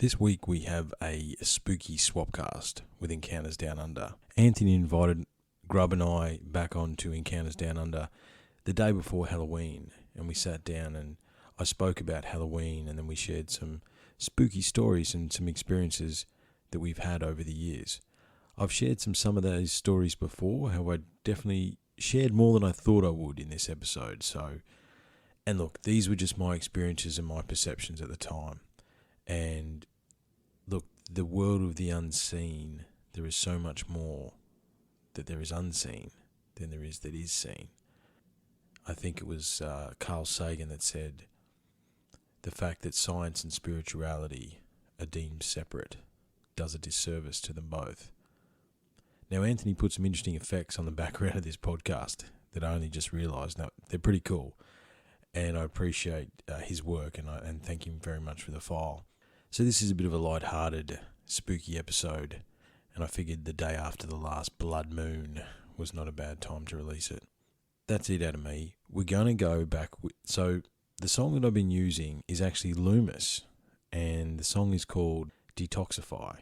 This week we have a spooky Swapcast with Encounters Down Under. Anthony invited Grub and I back on to Encounters Down Under the day before Halloween, and we sat down and I spoke about Halloween, and then we shared some spooky stories and some experiences that we've had over the years. I've shared some of those stories before, however, I definitely shared more than I thought I would in this episode. And look, these were just my experiences and my perceptions at the time. And look, the world of the unseen, there is so much more that there is unseen than there is that is seen. I think it was Carl Sagan that said, the fact that science and spirituality are deemed separate does a disservice to them both. Now, Anthony put some interesting effects on the background of this podcast that I only just realised. Now, they're pretty cool, and I appreciate his work, and thank him very much for the file. So this is a bit of a light-hearted, spooky episode, and I figured the day after the last blood moon was not a bad time to release it. That's it out of me. We're going to go back. So the song that I've been using is actually Loomis, and the song is called Detoxify,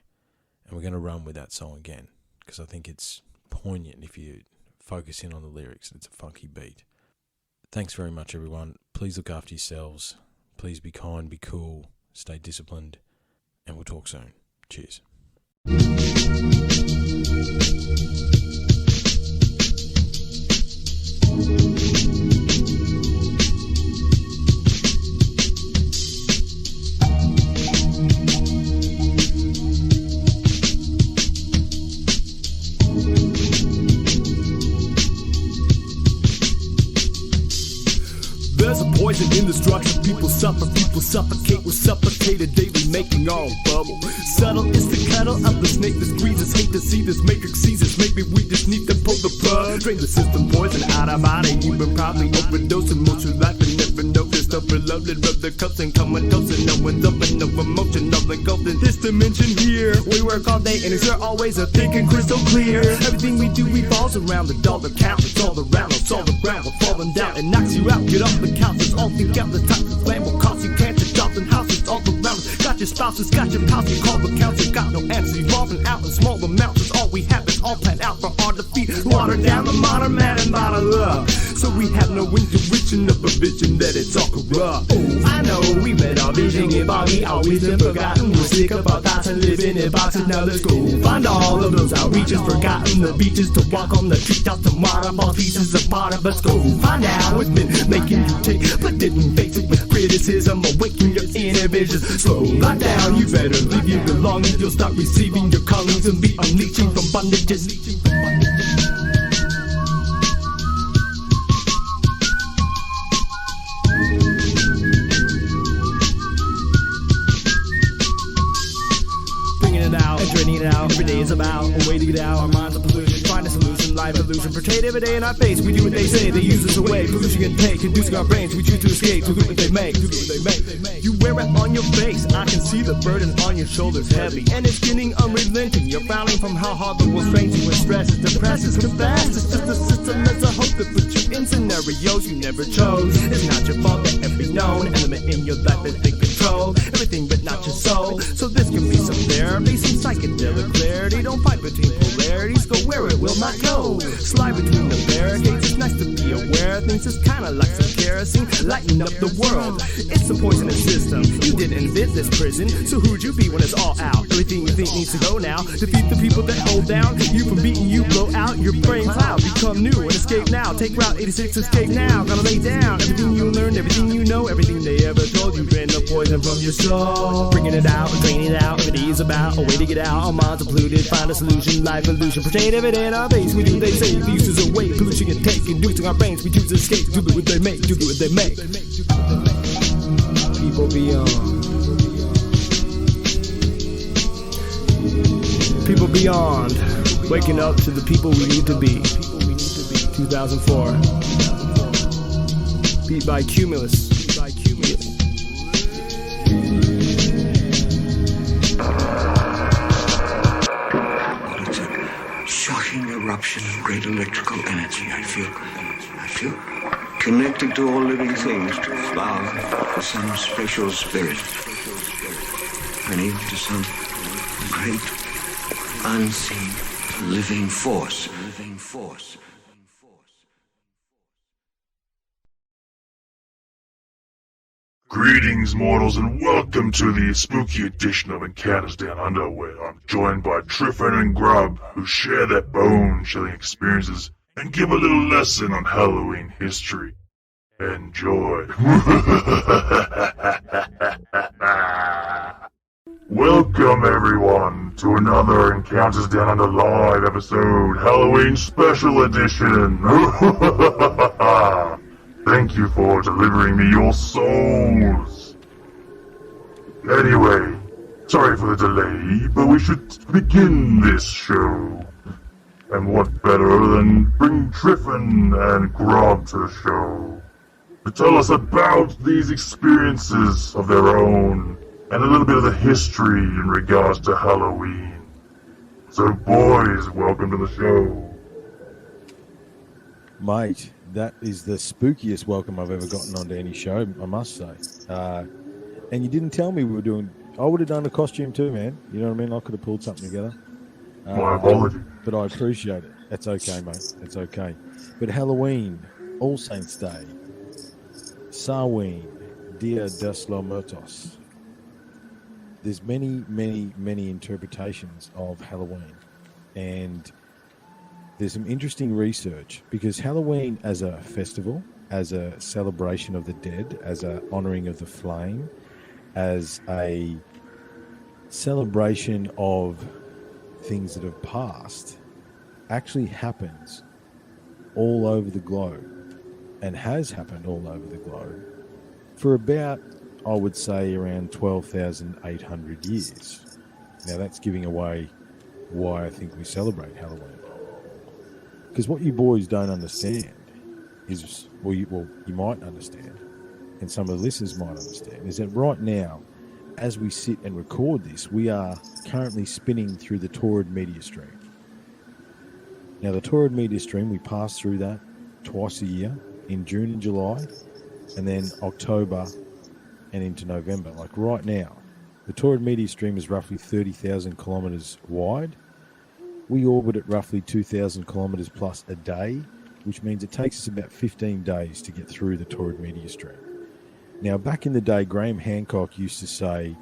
and we're going to run with that song again, because I think it's poignant if you focus in on the lyrics. It's a funky beat. Thanks very much, everyone. Please look after yourselves. Please be kind, be cool, stay disciplined, and we'll talk soon. Cheers. There's a poison in the structure. People suffocate with suffocated daily making our own bubble. Subtle is the cuddle of the snake that squeezes. Hate to see this matrix seizes. Maybe we just need to pull the plug. Drain the system, poison out of body. You been probably overdosing most of your life and never noticed. Overloaded, rub the cups and come and toast. And no one's open, no emotion, nothing goes in this dimension here. We work all day and it's always a thinking crystal clear. Everything we do revolves around the dollar count. It's all around us, all around. We're falling down and knocks you out. Get off the couch, it's all think out the top. The flame will cost you cancer, jobs and houses all around us. Got your spouses, got your pals, you call the council, got no answer. Evolving out in small amounts, it's all we have, it's all planned out for our defeat. Water down the modern man and bottle up. So we have no intuition of a vision that it's all corrupt. Oh, I know we read our vision, if all we always been forgotten. We're sick of our thoughts and living in boxes. Now let's go find all of those outreaches, forgotten the beaches to walk on the treetops, to waterfall pieces apart of us. Go find out what's been making you take, but didn't face it with criticism. Awaken your inner visions. Slow back down, you better leave your belongings. You'll start receiving your callings and be unleashing from bondages. Draining it out, every day is about a way to get out. Our minds are polluted, find a solution, life illusion. Portrayed every day in our face, we do what they say, they use us away. Pollution and take, conducing our brains, we choose to escape, to do what they make, You wear it on your face, I can see the burden on your shoulders heavy. And it's getting unrelenting, you're frowning from how hard the world strains you. When stress is depresses, confess, it's just a system that's a hope that puts you in scenarios you never chose. It's not your fault that every known element in your life is in control. Everything but not your soul, so this can be some therapy, some psychedelic clarity. Don't fight between polarities, go where it will not go. Slide between the barricades, it's nice to be aware of things. It's kinda like some kerosene, lighten up the world. It's a poisonous system, you didn't invent this prison. So who'd you be when it's all out? Everything you think needs to go now. Defeat the people that hold down you from beating you, blow out your brain cloud. Become new and escape now, take Route 86, escape now. Gotta lay down everything you learned, everything you know, everything they ever told you. Drain the poison from your soul, bringing it out, draining it out. Every day is about a way to get out. Our minds are polluted, find a solution, life illusion. Portrayed every day in our face, we do they say. The uses away, pollution and take, inducing our brains. We choose to escape, do what they make, do what they make. People beyond. People beyond. Waking up to the people we need to be. 2004. Beat by Cumulus. Shocking eruption of great electrical energy. I feel connected to all living things, to flowers, to some special spirit. and even to some great, unseen, living force. Greetings, mortals, and welcome to the spooky edition of Encounters Down Under, where I'm joined by Triffin and Grub, who share their bone-chilling experiences and give a little lesson on Halloween history. Enjoy. Welcome, everyone, to another Encounters Down Under live episode, Halloween Special Edition. Thank you for delivering me your souls. Anyway, sorry for the delay, but we should begin this show. And what better than bring Triffin and Grub to the show to tell us about these experiences of their own and a little bit of the history in regards to Halloween. So boys, welcome to the show. Mate, that is the spookiest welcome I've ever gotten onto any show, I must say. And you didn't tell me we were doing... I would have done a costume too, man. You know what I mean? I could have pulled something together. My apology. But I appreciate it. That's okay, mate. That's okay. But Halloween, All Saints Day, Samhain, Dia dos Muertos. There's many, many, many interpretations of Halloween. And there's some interesting research because Halloween as a festival, as a celebration of the dead, as a honouring of the flame, as a celebration of things that have passed, actually happens all over the globe and has happened all over the globe for about, I would say, around 12,800 years. Now that's giving away why I think we celebrate Halloween. Because what you boys don't understand is, you might understand, and some of the listeners might understand, is that right now, as we sit and record this, we are currently spinning through the Torrid media stream. Now, the Torrid media stream, we pass through that twice a year, in June and July, and then October and into November. Like right now, the Torrid media stream is roughly 30,000 kilometres wide. We orbit at roughly 2,000 kilometres plus a day, which means it takes us about 15 days to get through the Torrid media stream. Now, back in the day, Graham Hancock used to say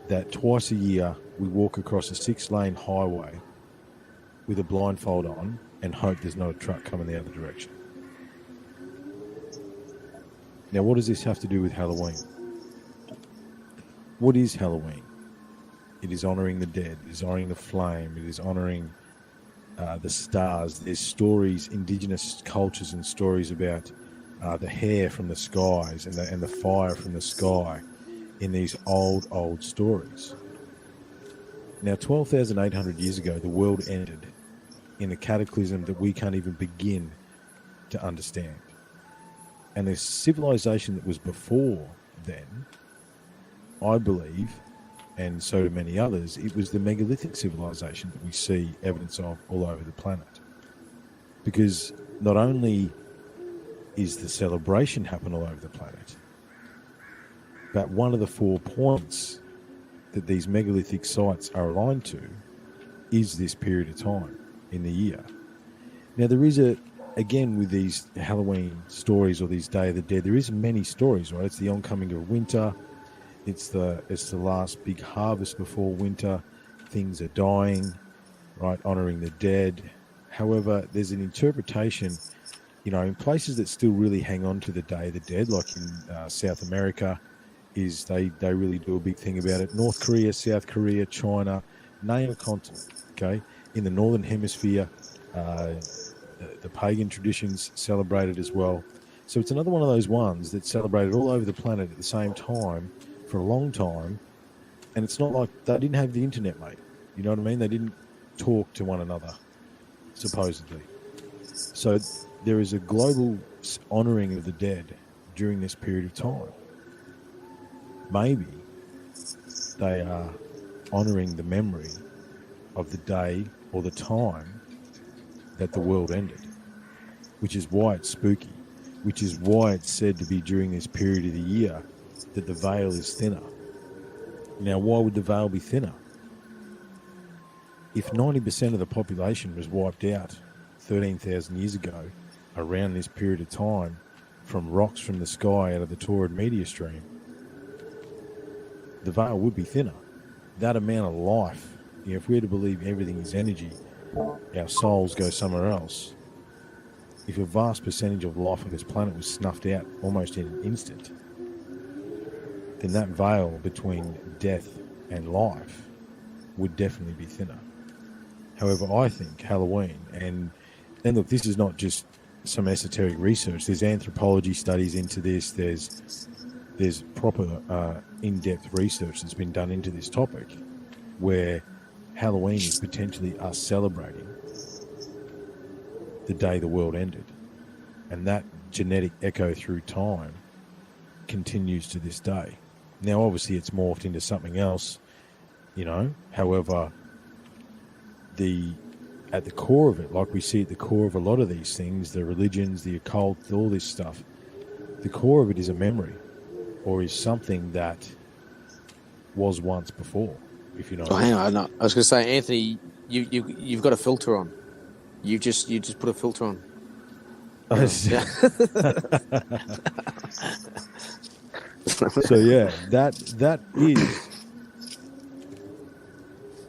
that twice a year we walk across a 6-lane highway with a blindfold on and hope there's not a truck coming the other direction. Now, what does this have to do with Halloween? What is Halloween? It is honouring the dead. It is honouring the flame. It is honouring the stars. There's stories, indigenous cultures and stories about the hair from the skies and the fire from the sky in these old stories. Now, 12,800 years ago, the world ended in a cataclysm that we can't even begin to understand. And the civilization that was before then, I believe, and so do many others, it was the megalithic civilization that we see evidence of all over the planet. Because not only is the celebration happen all over the planet, but one of the 4 points that these megalithic sites are aligned to is this period of time in the year. Now, there is again, with these Halloween stories or these Day of the Dead, there is many stories, right? It's the oncoming of winter. It's the last big harvest before winter. Things are dying, right? Honouring the dead. However, there's an interpretation, in places that still really hang on to the Day of the Dead, like in South America, is they really do a big thing about it. North Korea, South Korea, China, name a continent, okay? In the Northern Hemisphere, the pagan traditions celebrated as well. So it's another one of those ones that's celebrated all over the planet at the same time for a long time. And it's not like they didn't have the internet, mate. You know what I mean? They didn't talk to one another, supposedly. So there is a global honouring of the dead during this period of time. Maybe they are honouring the memory of the day or the time that the world ended, which is why it's spooky, which is why it's said to be during this period of the year that the veil is thinner. Now, why would the veil be thinner? If 90% of the population was wiped out 13,000 years ago, around this period of time, from rocks from the sky out of the Taurid meteor stream, the veil would be thinner. That amount of life, if we were to believe everything is energy, our souls go somewhere else. If a vast percentage of life on this planet was snuffed out almost in an instant, then that veil between death and life would definitely be thinner. However, I think Halloween, and look, this is not just some esoteric research. There's anthropology studies into this. There's proper in-depth research that's been done into this topic, where Halloween is potentially us celebrating the day the world ended. And that genetic echo through time continues to this day. Now, obviously, it's morphed into something else, However, at the core of it, like we see at the core of a lot of these things, the religions, the occult, all this stuff, the core of it is a memory, or is something that was once before, if you know. Oh, hang on, I was going to say, Anthony, you've got a filter on. You just put a filter on. So yeah, that is.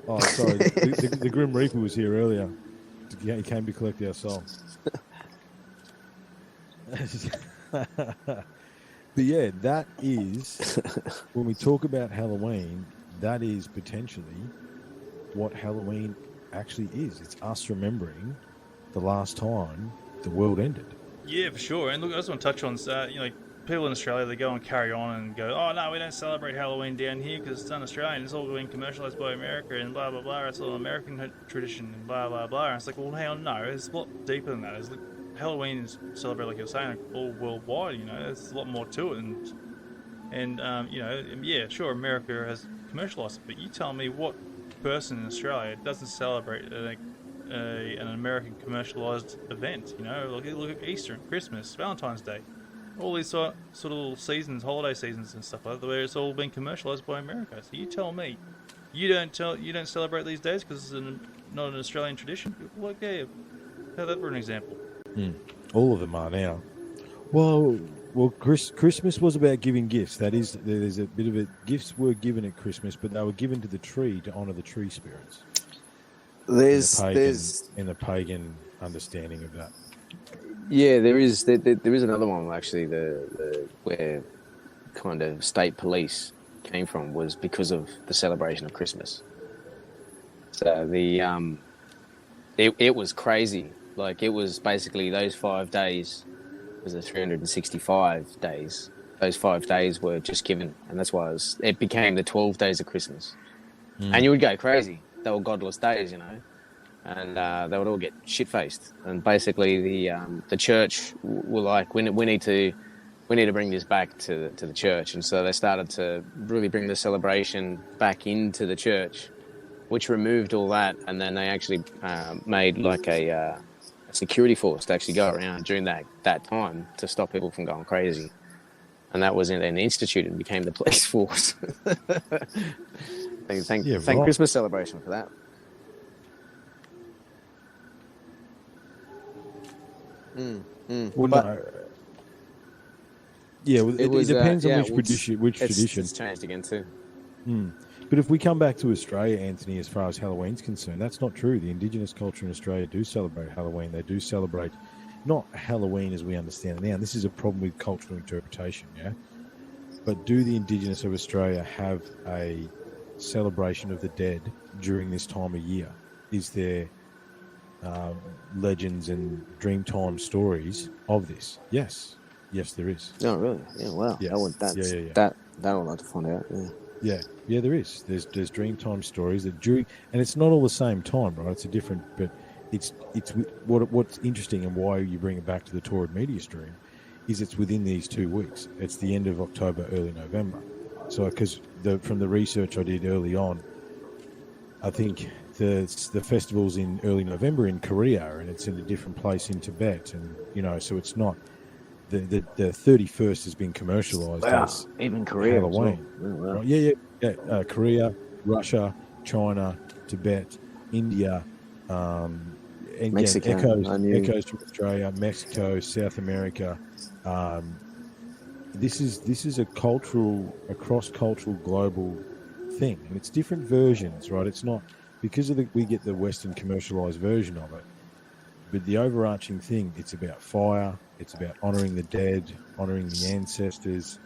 Oh, sorry. The Grim Reaper was here earlier. He came to collect our soul. But yeah, that is, when we talk about Halloween, that is potentially what Halloween actually is. It's us remembering the last time the world ended. Yeah, for sure. And look, I just want to touch on, people in Australia, they go and carry on and go, oh, no, we don't celebrate Halloween down here because it's un-Australian. It's all being commercialised by America and blah, blah, blah. It's all American tradition and blah, blah, blah. And it's like, well, hang on, no. It's a lot deeper than that. It's like, Halloween is celebrated, like you're saying, like, all worldwide, There's a lot more to it. And yeah, sure, America has commercialised it. But you tell me what person in Australia doesn't celebrate an American commercialised event, Look at Easter and Christmas, Valentine's Day. All these sort of little seasons, holiday seasons and stuff like that, where it's all been commercialised by America. So you tell me, you don't celebrate these days because it's not an Australian tradition. Well, okay, have that for an example. All of them are now. Well, Christmas was about giving gifts. That is, there's a bit of it. Gifts were given at Christmas, but they were given to the tree to honour the tree spirits. There's in the pagan understanding of that. Yeah, there is another one actually. The where kind of state police came from was because of the celebration of Christmas. So it was crazy. Like, it was basically those 5 days was the 365 days. Those 5 days were just given, and that's why it became the 12 days of Christmas. And you would go crazy. They were godless days, and they would all get shit-faced. And basically, the church were like, we need to bring this back to the church. And so they started to really bring the celebration back into the church, which removed all that. And then they actually made like a security force to actually go around during that time to stop people from going crazy. And that was then instituted and became the police force. Thank Christmas celebration for that. Well, no. Yeah, it depends on which tradition. It's changed again too. But if we come back to Australia, Anthony, as far as Halloween's concerned, that's not true. The Indigenous culture in Australia do celebrate Halloween. They do celebrate not Halloween as we understand it now. This is a problem with cultural interpretation, yeah? But do the Indigenous of Australia have a celebration of the dead during this time of year? Is there legends and Dreamtime stories of this? Yes, there is. Oh, really? Yeah, wow. Yes. That I would like to find out. Yeah, there is. There's Dreamtime stories that during, and it's not all the same time, right? It's a different, but it's what's interesting and why you bring it back to the Taurid meteor stream is it's within these 2 weeks. It's the end of October, early November. So, because from the research I did early on, I think the festival's in early November in Korea, and it's in a different place in Tibet, and so it's not the 31st has been commercialized as Even Korea. Halloween. Well. Right? Yeah. Korea, Russia, China, Tibet, India, and Mexico, again, echoes from Australia, Mexico, South America. This is a cross-cultural global thing, and it's different versions, right? It's not because of we get the Western commercialized version of it, but the overarching thing, it's about fire, it's about honoring the dead, honoring the ancestors,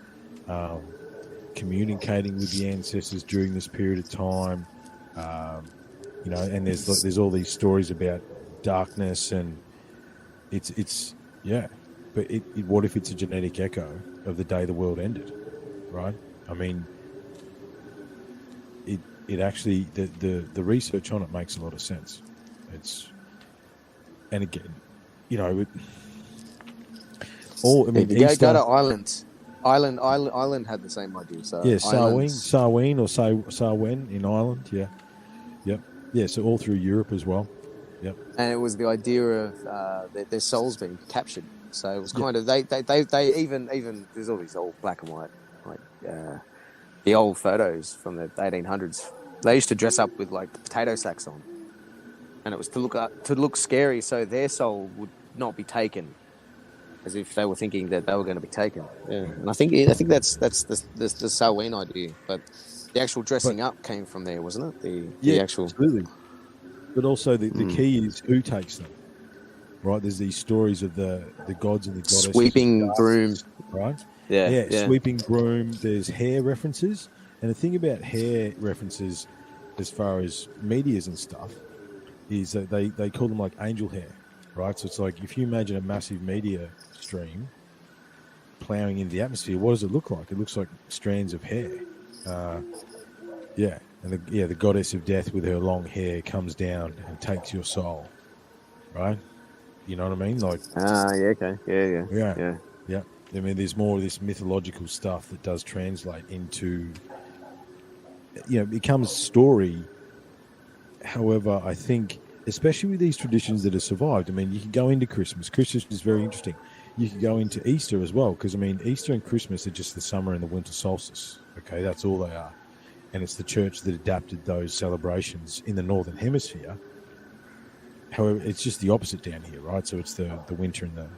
communicating with the ancestors during this period of time. And there's all these stories about darkness, and it's but what if it's a genetic echo of the day the world ended, right? I mean, it actually the research on it makes a lot of sense. And again, go to Ireland. Ireland had the same idea. So yeah, Samhain or Samhain in Ireland. Yeah, yep, yeah. So all through Europe as well. Yep. And it was the idea of their souls being captured. So it was kind of they even there's all these old black and white, like the old photos from the 1800s. They used to dress up with like potato sacks on, and it was to look scary, so their soul would not be taken, as if they were thinking that they were going to be taken. Yeah, and I think that's the Samhain idea, but the actual dressing up came from there, wasn't it? The actual absolutely. But also the key is who takes them, right? There's these stories of the gods and the goddesses. Sweeping broom. Right? Yeah. Sweeping broom. There's hair references. And the thing about hair references as far as medias and stuff is that they call them like angel hair, right? So it's like if you imagine a massive meteor stream plowing into the atmosphere, what does it look like? It looks like strands of hair. And the goddess of death with her long hair comes down and takes your soul, right? You know what I mean? Like, okay, yeah. I mean, there's more of this mythological stuff that does translate into, it becomes story. However, I think, especially with these traditions that have survived, I mean, you can go into Christmas. Christmas is very interesting. You can go into Easter as well, because, I mean, Easter and Christmas are just the summer and the winter solstice. Okay, that's all they are. And it's the church that adapted those celebrations in the Northern Hemisphere. However, it's just the opposite down here, right? So it's the winter and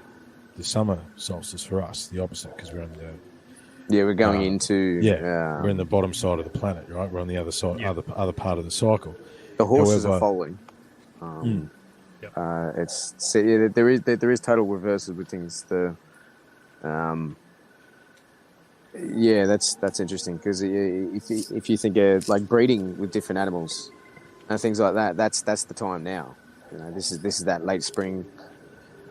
the summer solstice for us, the opposite, because we're on the... Yeah, we're going into... we're in the bottom side of the planet, right? We're on the other side, other part of the cycle. The horses are following. There is total reverses with things. That's interesting, because if you think of like breeding with different animals and things like that, that's the time now. This is that late spring.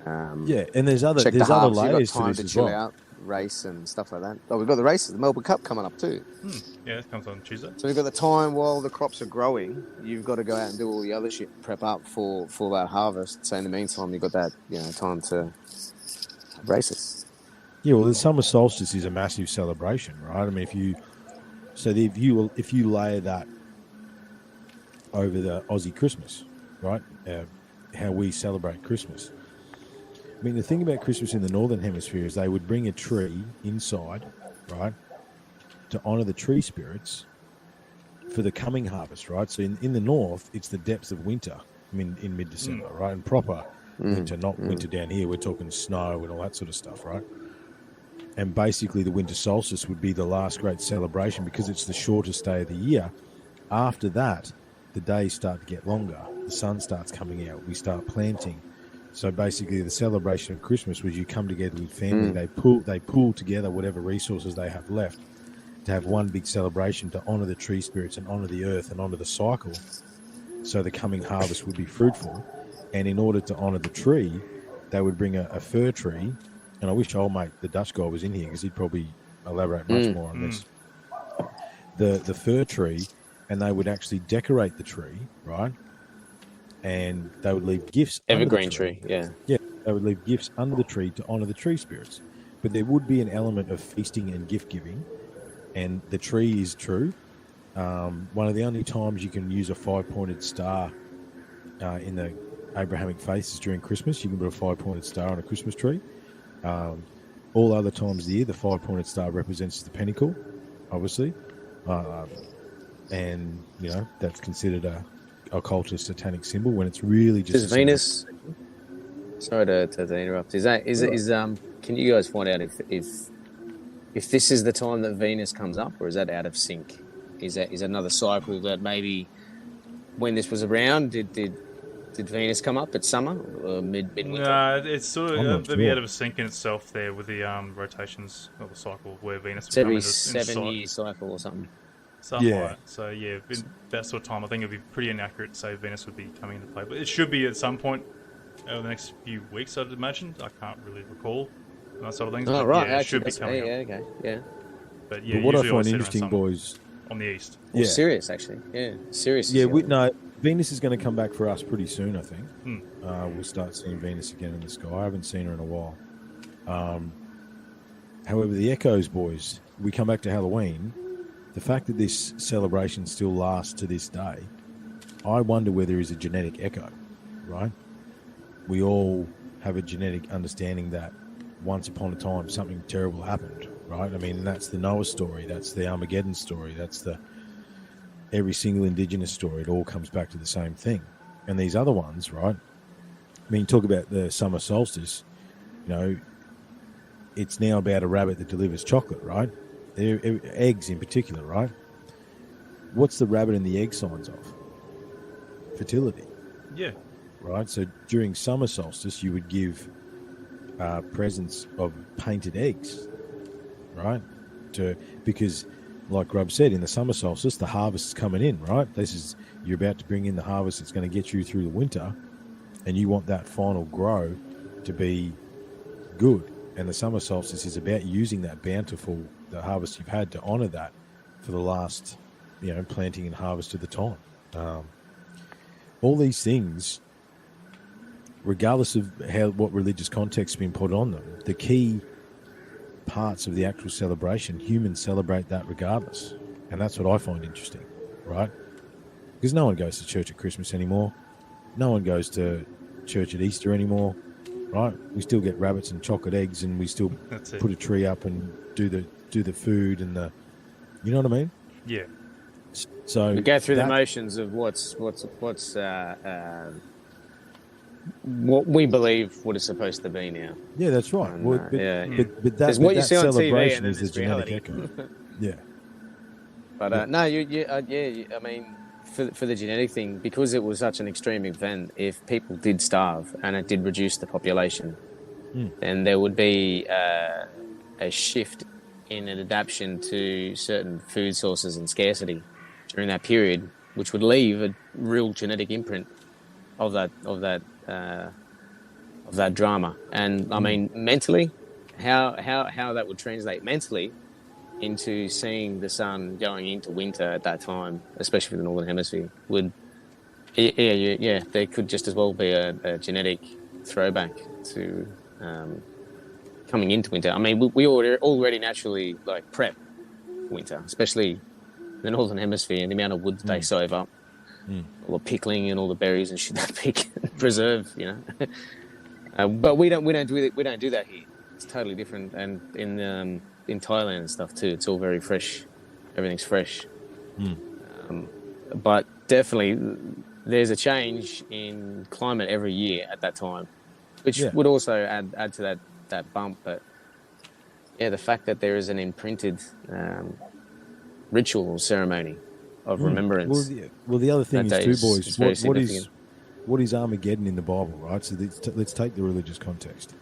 And there's other layers to this as well. Out, race and stuff like that. Oh, we've got the races, the Melbourne Cup coming up too. Yeah, it comes on Tuesday. So we've got the time while the crops are growing. You've got to go out and do all the other shit, prep up for that harvest. So in the meantime, you've got that time to have races. Yeah, well, the summer solstice is a massive celebration, right? I mean, if you layer that over the Aussie Christmas, right? How we celebrate Christmas. I mean, the thing about Christmas in the Northern Hemisphere is they would bring a tree inside, right, to honour the tree spirits for the coming harvest, right? So in the north, it's the depths of winter, I mean, in mid-December, right? And proper winter, not winter down here. We're talking snow and all that sort of stuff, right? And basically the winter solstice would be the last great celebration because it's the shortest day of the year. After that, the days start to get longer. The sun starts coming out. We start planting. So basically the celebration of Christmas was you come together with family. They pool together whatever resources they have left to have one big celebration to honour the tree spirits and honour the earth and honour the cycle. So the coming harvest would be fruitful. And in order to honour the tree, they would bring a fir tree. And I wish old mate, the Dutch guy, was in here because he'd probably elaborate much more on this. The fir tree, and they would actually decorate the tree, right? And they would leave gifts. Evergreen tree, yeah. Yeah, they would leave gifts under the tree to honour the tree spirits. But there would be an element of feasting and gift giving. And the tree is true. One of the only times you can use a 5-pointed star in the Abrahamic faith is during Christmas. You can put a 5-pointed star on a Christmas tree. all other times of the year, the 5-pointed star represents the pinnacle, obviously. And, that's considered a occultist satanic symbol when it's really just... Is Venus... Sorry to interrupt. Can you guys find out if this is the time that Venus comes up, or is that out of sync? Is another cycle that maybe when this was around, did Venus come up at summer or midwinter? No, it's sort of sure. be out of sync in itself there with the rotations of the cycle where Venus It's would come every into 7-year cycle or something. Something Yeah. like that. So yeah, in that sort of time, I think it'd be pretty inaccurate to say Venus would be coming into play, but it should be at some point over the next few weeks, I'd imagine. I can't really recall that sort of things. Oh, but right. yeah, it Actually, should be coming up. okay. Yeah. But yeah, But what I usually find always sit around interesting, summer boys... on the east. Well, Yeah. Sirius, actually. Yeah. Sirius. Yeah, Venus is going to come back for us pretty soon, I think. Hmm. We'll start seeing Venus again in the sky. I haven't seen her in a while. However, the echoes, boys, we come back to Halloween. The fact that this celebration still lasts to this day, I wonder whether there is a genetic echo, right? We all have a genetic understanding that once upon a time something terrible happened, right? I mean, that's the Noah story, that's the Armageddon story, that's the every single indigenous story. It all comes back to the same thing. And these other ones, right? I mean, talk about the summer solstice, it's now about a rabbit that delivers chocolate, right? Eggs in particular, right? What's the rabbit and the egg signs of? Fertility. Yeah. Right? So during summer solstice, you would give presents of painted eggs, right? Because, like Grub said, in the summer solstice, the harvest is coming in, right? You're about to bring in the harvest that's going to get you through the winter, and you want that final grow to be good. And the summer solstice is about using that bountiful, the harvest you've had, to honour that for the last, planting and harvest of the time. All these things, regardless of what religious context has been put on them, the key parts of the actual celebration, humans celebrate that regardless. And that's what I find interesting, right? Because no one goes to church at Christmas anymore. No one goes to church at Easter anymore, right? We still get rabbits and chocolate eggs, and we still put a tree up and do the food and the, you know what I mean? Yeah. So we go through the motions of what's what we believe what it's supposed to be now. Yeah, that's right. And, but that what you see on TV celebration and is the it's genetic reality. echo. Yeah. But I mean, for the genetic thing, because it was such an extreme event, if people did starve and it did reduce the population, then there would be a shift in an adaptation to certain food sources and scarcity during that period, which would leave a real genetic imprint of that drama. And I mean, mentally, how that would translate mentally into seeing the sun going into winter at that time, especially for the Northern Hemisphere, there could just as well be a genetic throwback to coming into winter. I mean, we already naturally prep winter, especially the Northern Hemisphere, and the amount of wood they save up, all the pickling and all the berries and shit they pick and preserve, but we don't do that here. It's totally different, and in Thailand and stuff too, it's all very fresh. Everything's fresh. But definitely, there's a change in climate every year at that time, which would also add to that bump. But yeah, the fact that there is an imprinted ritual or ceremony of remembrance. Well, the other thing is too, boys. What is Armageddon in the Bible, right? So let's take the religious context.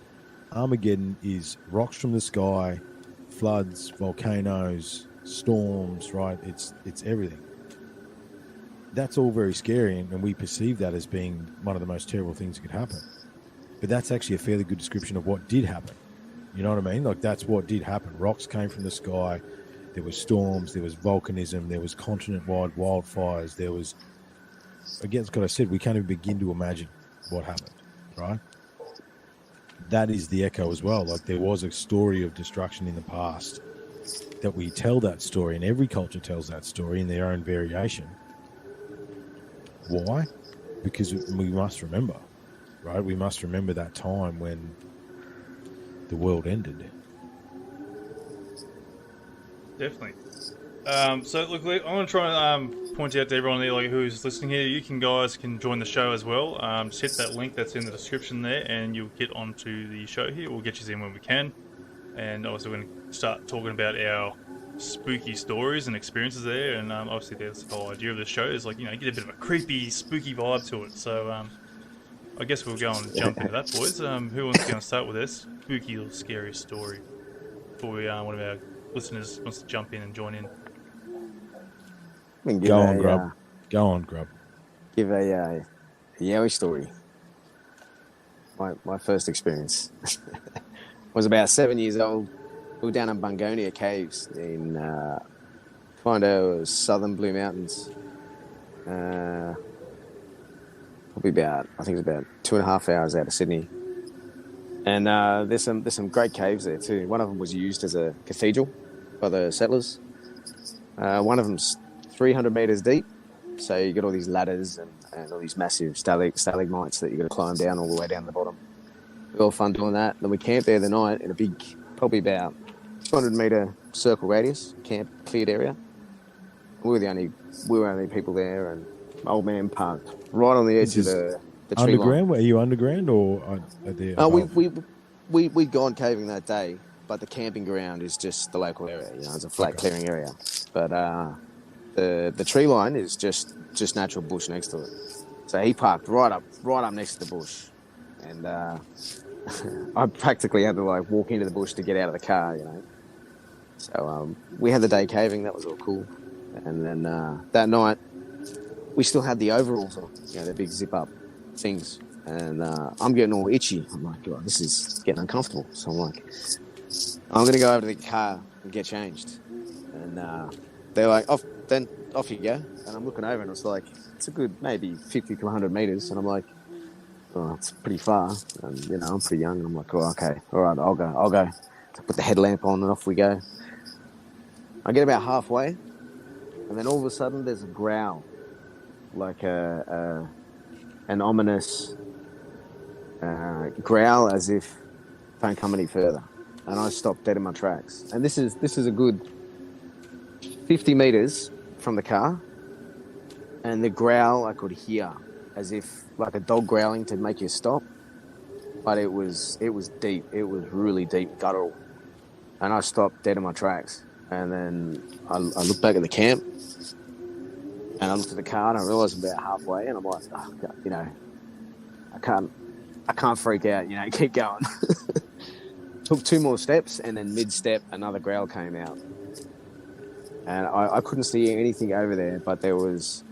Armageddon is rocks from the sky, floods, volcanoes, storms, right? It's everything. That's all very scary, and we perceive that as being one of the most terrible things that could happen. But that's actually a fairly good description of what did happen. You know what I mean? That's what did happen. Rocks came from the sky. There was storms. There was volcanism. There was continent-wide wildfires. There was, again, like I said, we can't even begin to imagine what happened, right? That is the echo as well. There was a story of destruction in the past that we tell that story, and every culture tells that story in their own variation. Why? Because we must remember, right? We must remember that time when the world ended, Definitely. So look, I'm gonna try and point out to everyone there, like who's listening here. You guys can join the show as well. Just hit that link that's in the description there, and you'll get onto the show here. We'll get you in when we can, and obviously we're gonna start talking about our spooky stories and experiences there. And obviously that's the whole idea of the show is like get a bit of a creepy, spooky vibe to it. So I guess we'll go and jump into that, boys. Who wants to go and start with this spooky or scary story before one of our listeners wants to jump in and join in? Go on, Grub. Go on, Grub. Give a Yowie story. My first experience. I was about 7 years old. We were down in Bungonia Caves in kind of southern Blue Mountains. Probably about 2.5 hours out of Sydney. And there's some great caves there too. One of them was used as a cathedral by the settlers. One of them's 300 meters deep, so you got all these ladders and all these massive stalagmites that you got to climb down all the way down the bottom. It was all fun doing that. Then we camped there the night in a big, probably about 200 meter circle radius camp cleared area. We were the only people there, and my old man parked right on the edge of the tree underground line. Were you underground or at the we'd gone caving that day, but the camping ground is just the local area. It's a flat clearing area, but the tree line is just natural bush next to it. So he parked right up next to the bush, and I practically had to walk into the bush to get out of the car. So we had the day caving. That was all cool. And then that night we still had the overalls on, the big zip up things, and I'm getting all itchy. I'm like, God, this is getting uncomfortable. So I'm like, I'm gonna go over to the car and get changed. And they're like, off you go. And I'm looking over, and it's like, it's a good maybe 50 to 100 meters. And I'm like, oh, it's pretty far. And I'm pretty young. And I'm like, oh, okay, all right, I'll go. So put the headlamp on, and off we go. I get about halfway, and then all of a sudden there's a growl, like an ominous growl, as if don't come any further. And I stopped dead in my tracks. And this is a good 50 meters from the car, and the growl I could hear as if like a dog growling to make you stop, but it was deep. It was really deep, guttural, and I stopped dead in my tracks. And then I looked back at the camp, and I looked at the car, and I realised I'm about halfway, and I'm like, oh, God, I can't freak out, keep going. Took 2 more steps, and then mid-step, another growl came out. And I couldn't see anything over there, but there was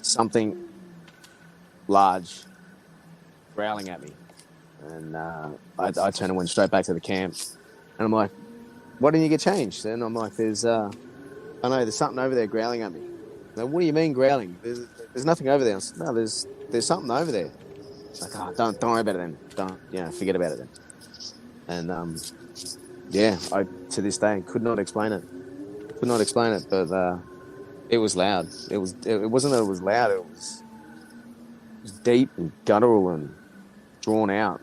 something large growling at me. And I turned and went straight back to the camp. And I'm like, why didn't you get changed? And I'm like, there's something over there growling at me. Like, what do you mean growling? There's nothing over there. I said, no, there's something over there. Like, oh, don't worry about it then. Don't, forget about it then. And I to this day could not explain it. But it was loud. It wasn't that it was loud. It was deep and guttural and drawn out.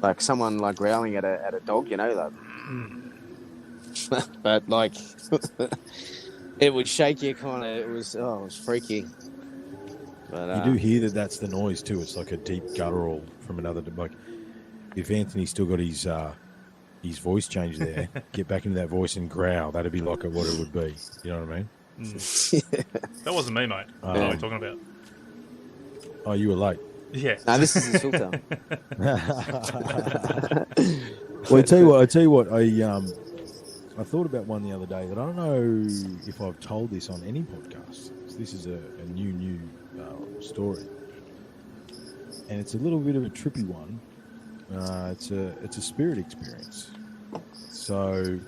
Like someone like growling at a dog. But like it would shake you kind of. It was freaky. But you do hear that's the noise too. It's like a deep guttural from another. Like if Anthony's still got his voice change there, get back into that voice and growl. That'd be like what it would be. You know what I mean? That wasn't me, mate. What are you talking about? Oh, you were late. Yeah. No, this is a filter. Well, I tell you what. I thought about one the other day that I don't know if I've told this on any podcast. This is a new story, and it's a little bit of a trippy one. It's a spirit experience. So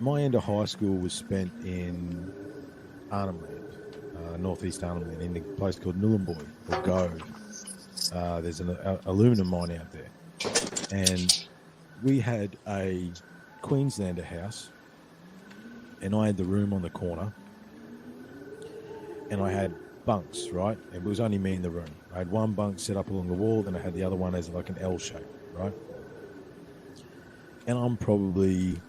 my end of high school was spent in Arnhem Land, northeast Arnhem Land, in a place called Nhulunbuy or Gove. There's an aluminum mine out there, and we had a Queenslander house, and I had the room on the corner, and I had bunks, right? It was only me in the room. I had one bunk set up along the wall, then I had the other one as like an L shape, right? and I'm probably,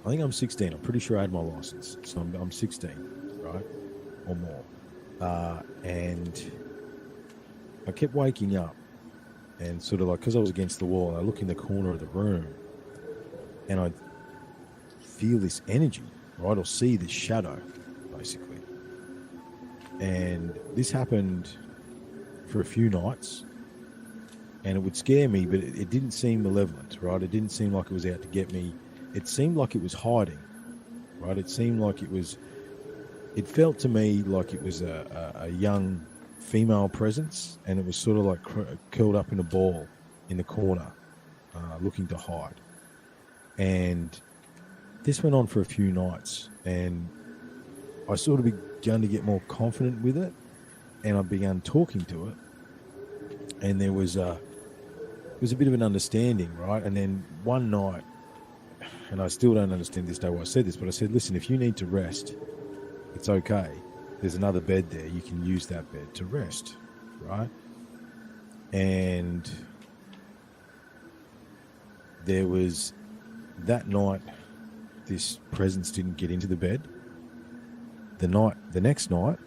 I think I'm 16. I'm pretty sure I had my license, so I'm 16, right, or more. And I kept waking up, and sort of like, because I was against the wall, and I look in the corner of the room, and I feel this energy, right, or see this shadow, basically. And this happened for a few nights, and it would scare me, but it didn't seem malevolent, right? It didn't seem like it was out to get me. It seemed like it was hiding, right? It seemed like it felt to me like it was a young female presence, and it was sort of like curled up in a ball in the corner, looking to hide. And this went on for a few nights, and I sort of began to get more confident with it, and I began talking to it, and there was a bit of an understanding, right? And then one night, and I still don't understand this day why I said this, but I said, listen, if you need to rest, it's okay. There's another bed there. You can use that bed to rest, right? And there was that night, this presence didn't get into the bed. The next night,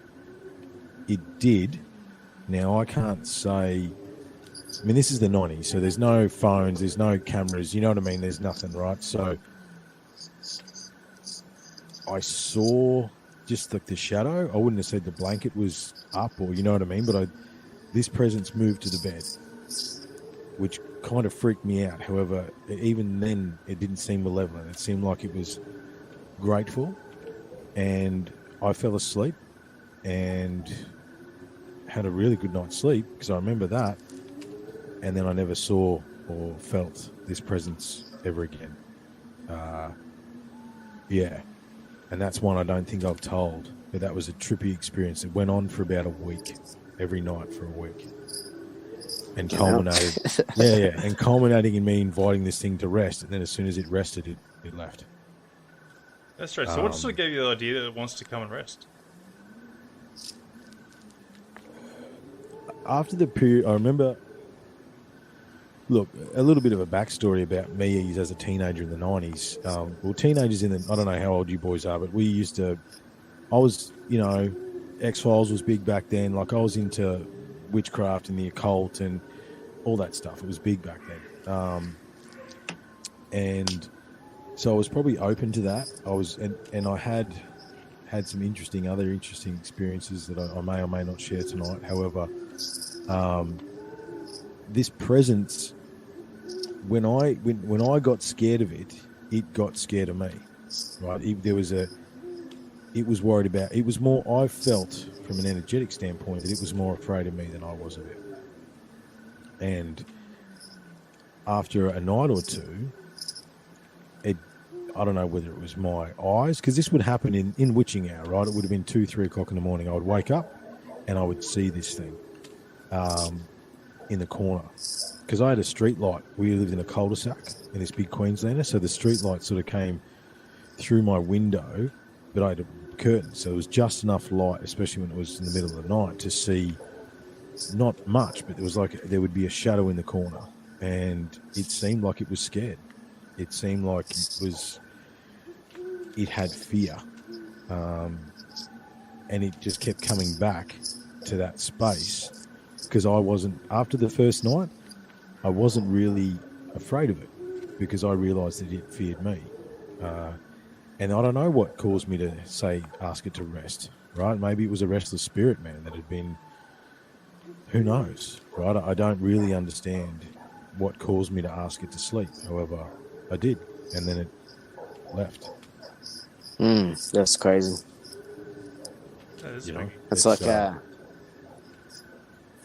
it did. Now, I can't say, I mean, this is the 90s, so there's no phones, there's no cameras, you know what I mean? There's nothing, right? So I saw just like the shadow. I wouldn't have said the blanket was up, or you know what I mean, but this presence moved to the bed, which kind of freaked me out. However, even then, it didn't seem malevolent. It seemed like it was grateful, and I fell asleep and had a really good night's sleep, because I remember that, and then I never saw or felt this presence ever again. Yeah, and that's one I don't think I've told, but that was a trippy experience. It went on for about a week, every night for a week, and culminated, and culminating in me inviting this thing to rest, and then as soon as it rested, it left. That's right. So what sort of gave you the idea that it wants to come and rest? After the period, I remember, look, a little bit of a backstory about me as a teenager in the 90s. Well, teenagers I don't know how old you boys are, but I was, X-Files was big back then. Like, I was into witchcraft and the occult and all that stuff. It was big back then. And so I was probably open to that. And I had some other interesting experiences that I may or may not share tonight. However, this presence, when I got scared of it, it got scared of me, right? It was worried about, it was more, I felt from an energetic standpoint that it was more afraid of me than I was of it. And after a night or two, I don't know whether it was my eyes, because this would happen in witching hour, right? It would have been 2-3 o'clock in the morning. I would wake up and I would see this thing in the corner, because I had a street light. We lived in a cul-de-sac in this big Queenslander, so the street light sort of came through my window, but I had a curtain, so there was just enough light, especially when it was in the middle of the night, to see not much, but there would be a shadow in the corner, and it seemed like it was scared. It seemed like it had fear, and it just kept coming back to that space, because after the first night, I wasn't really afraid of it, because I realised that it feared me. And I don't know what caused me to ask it to rest, right? Maybe it was a restless spirit, man, that had been, who knows, right? I don't really understand what caused me to ask it to sleep. However, I did, and then it left. That's crazy. That is it's like,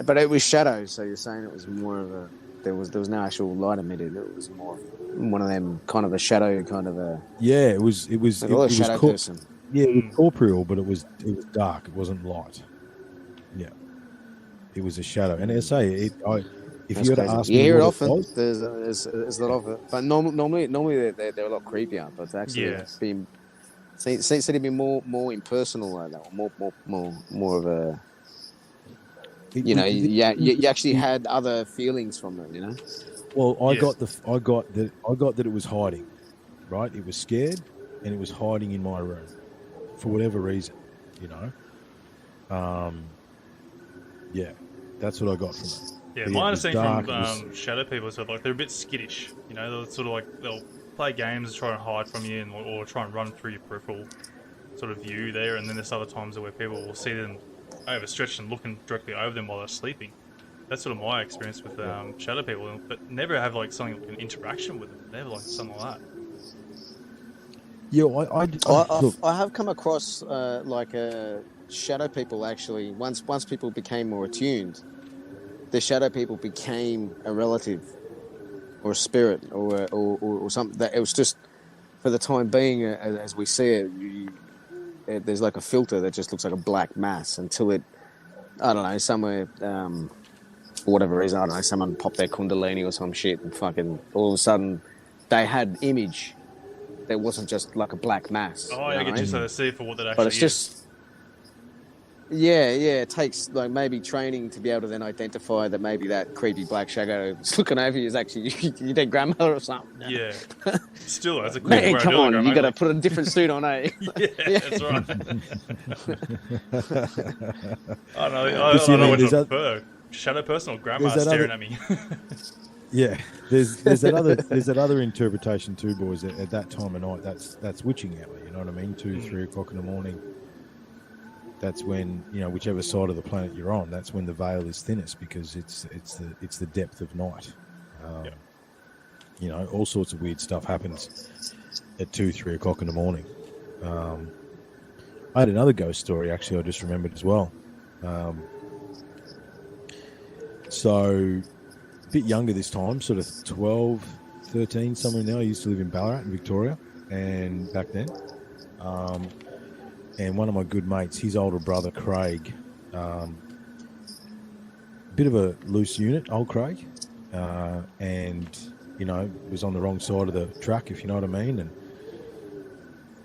but it was shadows. So you're saying it was more of a, there was no actual light emitted. It was more one of them kind of a shadow, kind of a. Yeah, it was. Like it was shadow person. Yeah, it was corporeal, but it was dark. It wasn't light. Yeah, it was a shadow, and I say if That's you were to crazy. ask You me, hear it what often. There's a lot of it, but normally they're a lot creepier. But it's actually been seems to be more impersonal like that, more of a. You actually had other feelings from it. Well, I Yes. got that it was hiding, right? It was scared, and it was hiding in my room for whatever reason, you know. Yeah, that's what I got from it. Yeah, But my it was understanding dark, it was- from shadow people is that like they're a bit skittish. You know, they'll sort of like they'll play games to try and hide from you, and or try and run through your peripheral sort of view there. And then there's other times where people will see them overstretched and looking directly over them while they're sleeping. That's sort of my experience with shadow people, but never have like something like an interaction with them. Never like something like that. Yeah, look, I have come across shadow people actually. Once people became more attuned, the shadow people became a relative or a spirit or something. That it was just for the time being, as we see it, there's like a filter that just looks like a black mass until it, I don't know, somewhere for whatever reason, I don't know, someone popped their kundalini or some shit and fucking all of a sudden they had image. There wasn't just like a black mass. Oh, I get you. So they see it for what that actually but it's just, yeah, it takes like maybe training to be able to then identify that maybe that creepy black shadow that's looking over you is actually your dead grandmother or something. Yeah. Still, as a Man, creepy way of come doing on, it, you got to put a different suit on, eh? Yeah, that's right. I don't know. I see, don't know man, what to there's that- prefer. Shadow person or grandma there's that staring other- at me. yeah. There's that other interpretation too, boys. At that time of night, that's witching hour. You know what I mean? 2-3 o'clock in the morning. That's when, you know, whichever side of the planet you're on, that's when the veil is thinnest because it's the depth of night. You know, all sorts of weird stuff happens at 2-3 o'clock in the morning. I had another ghost story actually. I just remembered as well. So a bit younger this time, sort of 12, 13, somewhere now. I used to live in Ballarat in Victoria, and back then. And one of my good mates, his older brother, Craig, bit of a loose unit, old Craig, and, you know, was on the wrong side of the track, if you know what I mean.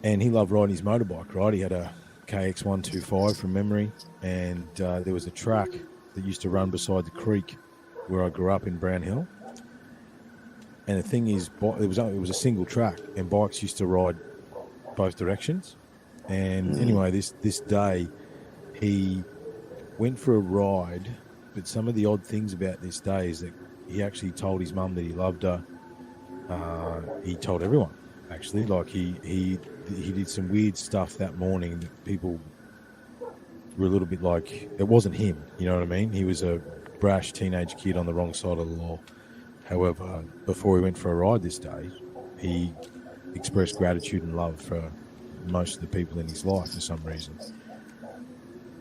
And he loved riding his motorbike, right? He had a KX125 from memory, and there was a track that used to run beside the creek where I grew up in Brown Hill. And the thing is, it was a single track, and bikes used to ride both directions. And anyway, this day, he went for a ride. But some of the odd things about this day is that he actually told his mum that he loved her. He told everyone, actually. Like he did some weird stuff that morning that people were a little bit like, it wasn't him, you know what I mean? He was a brash teenage kid on the wrong side of the law. However, before he went for a ride this day, he expressed gratitude and love for most of the people in his life for some reason.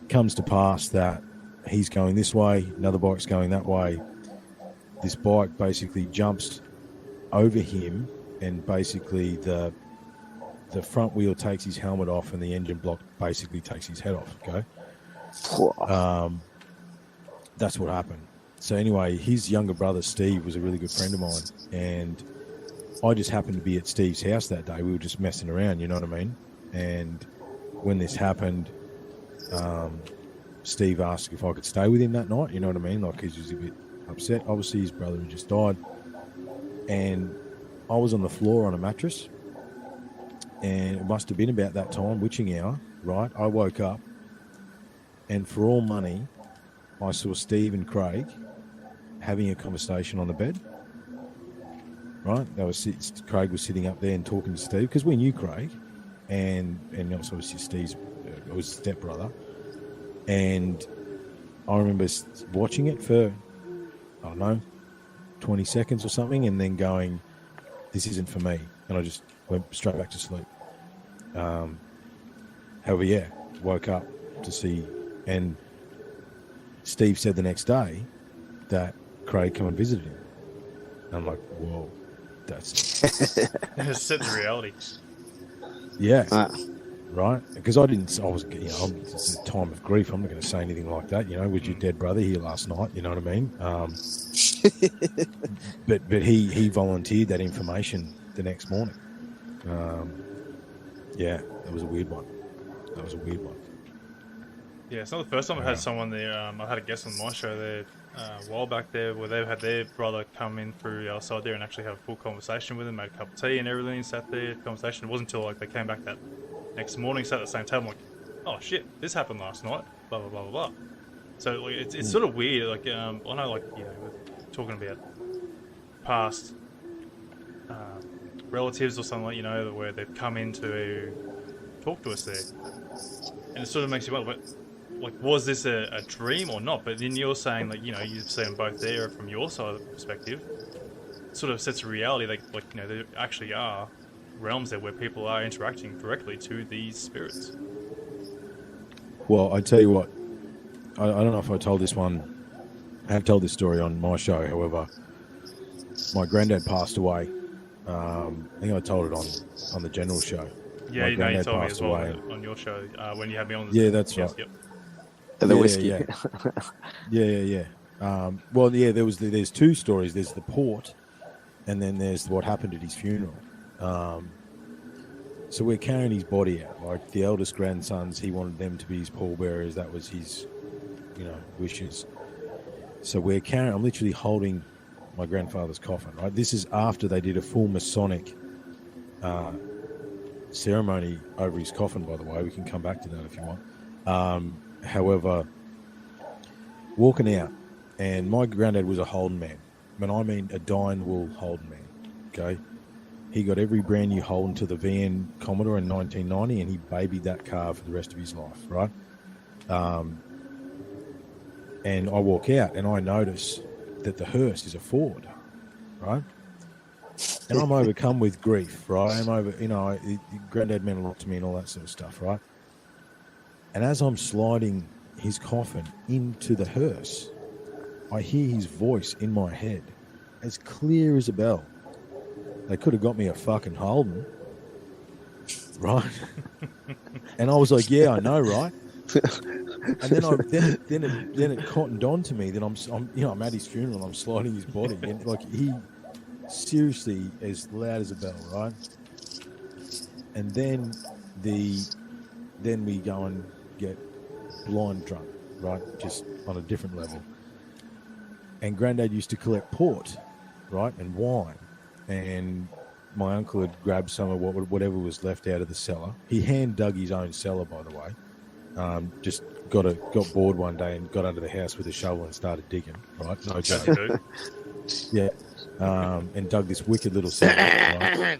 Comes to pass that he's going this way, another bike's going that way. This bike basically jumps over him, and basically the front wheel takes his helmet off, and the engine block basically takes his head off. Okay, that's what happened. So anyway, his younger brother Steve was a really good friend of mine, and I just happened to be at Steve's house that day. We were just messing around, you know what I mean? And when this happened, Steve asked if I could stay with him that night, you know what I mean? Like, he was a bit upset. Obviously, his brother had just died. And I was on the floor on a mattress, and it must have been about that time, witching hour, right? I woke up, and for all money, I saw Steve and Craig having a conversation on the bed, right? Craig was sitting up there and talking to Steve, because we knew Craig, and also Steve's was his stepbrother. And I remember watching it for, I don't know, 20 seconds or something, and then going, this isn't for me. And I just went straight back to sleep. However, yeah, woke up to see, and Steve said the next day that Craig come and visited him. And I'm like, whoa, that's It's set the reality. yeah. Right, because I was, you know, it's a time of grief. I'm not going to say anything like that. You know, was your dead brother here last night? You know what I mean? But he volunteered that information the next morning. Yeah, that was a weird one. Yeah, it's not the first time I've had someone there. I had a guest on my show there a while back there where they've had their brother come in through our side there and actually have a full conversation with him, made a cup of tea and everything, sat there, conversation. It wasn't until like they came back that next morning, sat at the same table, like, oh shit, this happened last night, blah blah blah blah blah. So like it's sort of weird. Like I know, like we're talking about past relatives or something, like where they've come in to talk to us there, and it sort of makes you wonder, like, was this a dream or not? But then you're saying, like, you've seen both there from your side of the perspective. It sort of sets a reality, like there actually are realms there where people are interacting directly to these spirits. Well, I tell you what, I don't know if I told this one. I have told this story on my show. However, my granddad passed away. I think I told it on the general show. Yeah, My you told me as well away. on your show when you had me on. Yeah, that's right. Yep. The whiskey. Yeah. Well, yeah, there's two stories. There's the port, and then there's what happened at his funeral. So we're carrying his body out. Like the eldest grandsons, he wanted them to be his pallbearers. That was his, wishes. So I'm literally holding my grandfather's coffin. Right. This is after they did a full Masonic ceremony over his coffin. By the way, we can come back to that if you want. However, walking out, and my granddad was a Holden man. When I mean a dying wool Holden man, okay? He got every brand new Holden to the VN Commodore in 1990, and he babied that car for the rest of his life, right? And I walk out, and I notice that the hearse is a Ford, right? And I'm overcome with grief, right? I'm over, granddad meant a lot to me and all that sort of stuff, right? And as I'm sliding his coffin into the hearse, I hear his voice in my head, as clear as a bell. They could have got me a fucking Holden, right? And I was like, yeah, I know, right? And then it cottoned on to me that I'm at his funeral and I'm sliding his body, and like he seriously as loud as a bell, right? And then we go and get blind drunk, right? Just on a different level. And Granddad used to collect port, right, and wine. And my uncle had grabbed some of whatever was left out of the cellar. He hand dug his own cellar, by the way. Just got bored one day and got under the house with a shovel and started digging, right? No joke. Yeah. And dug this wicked little cellar. Right?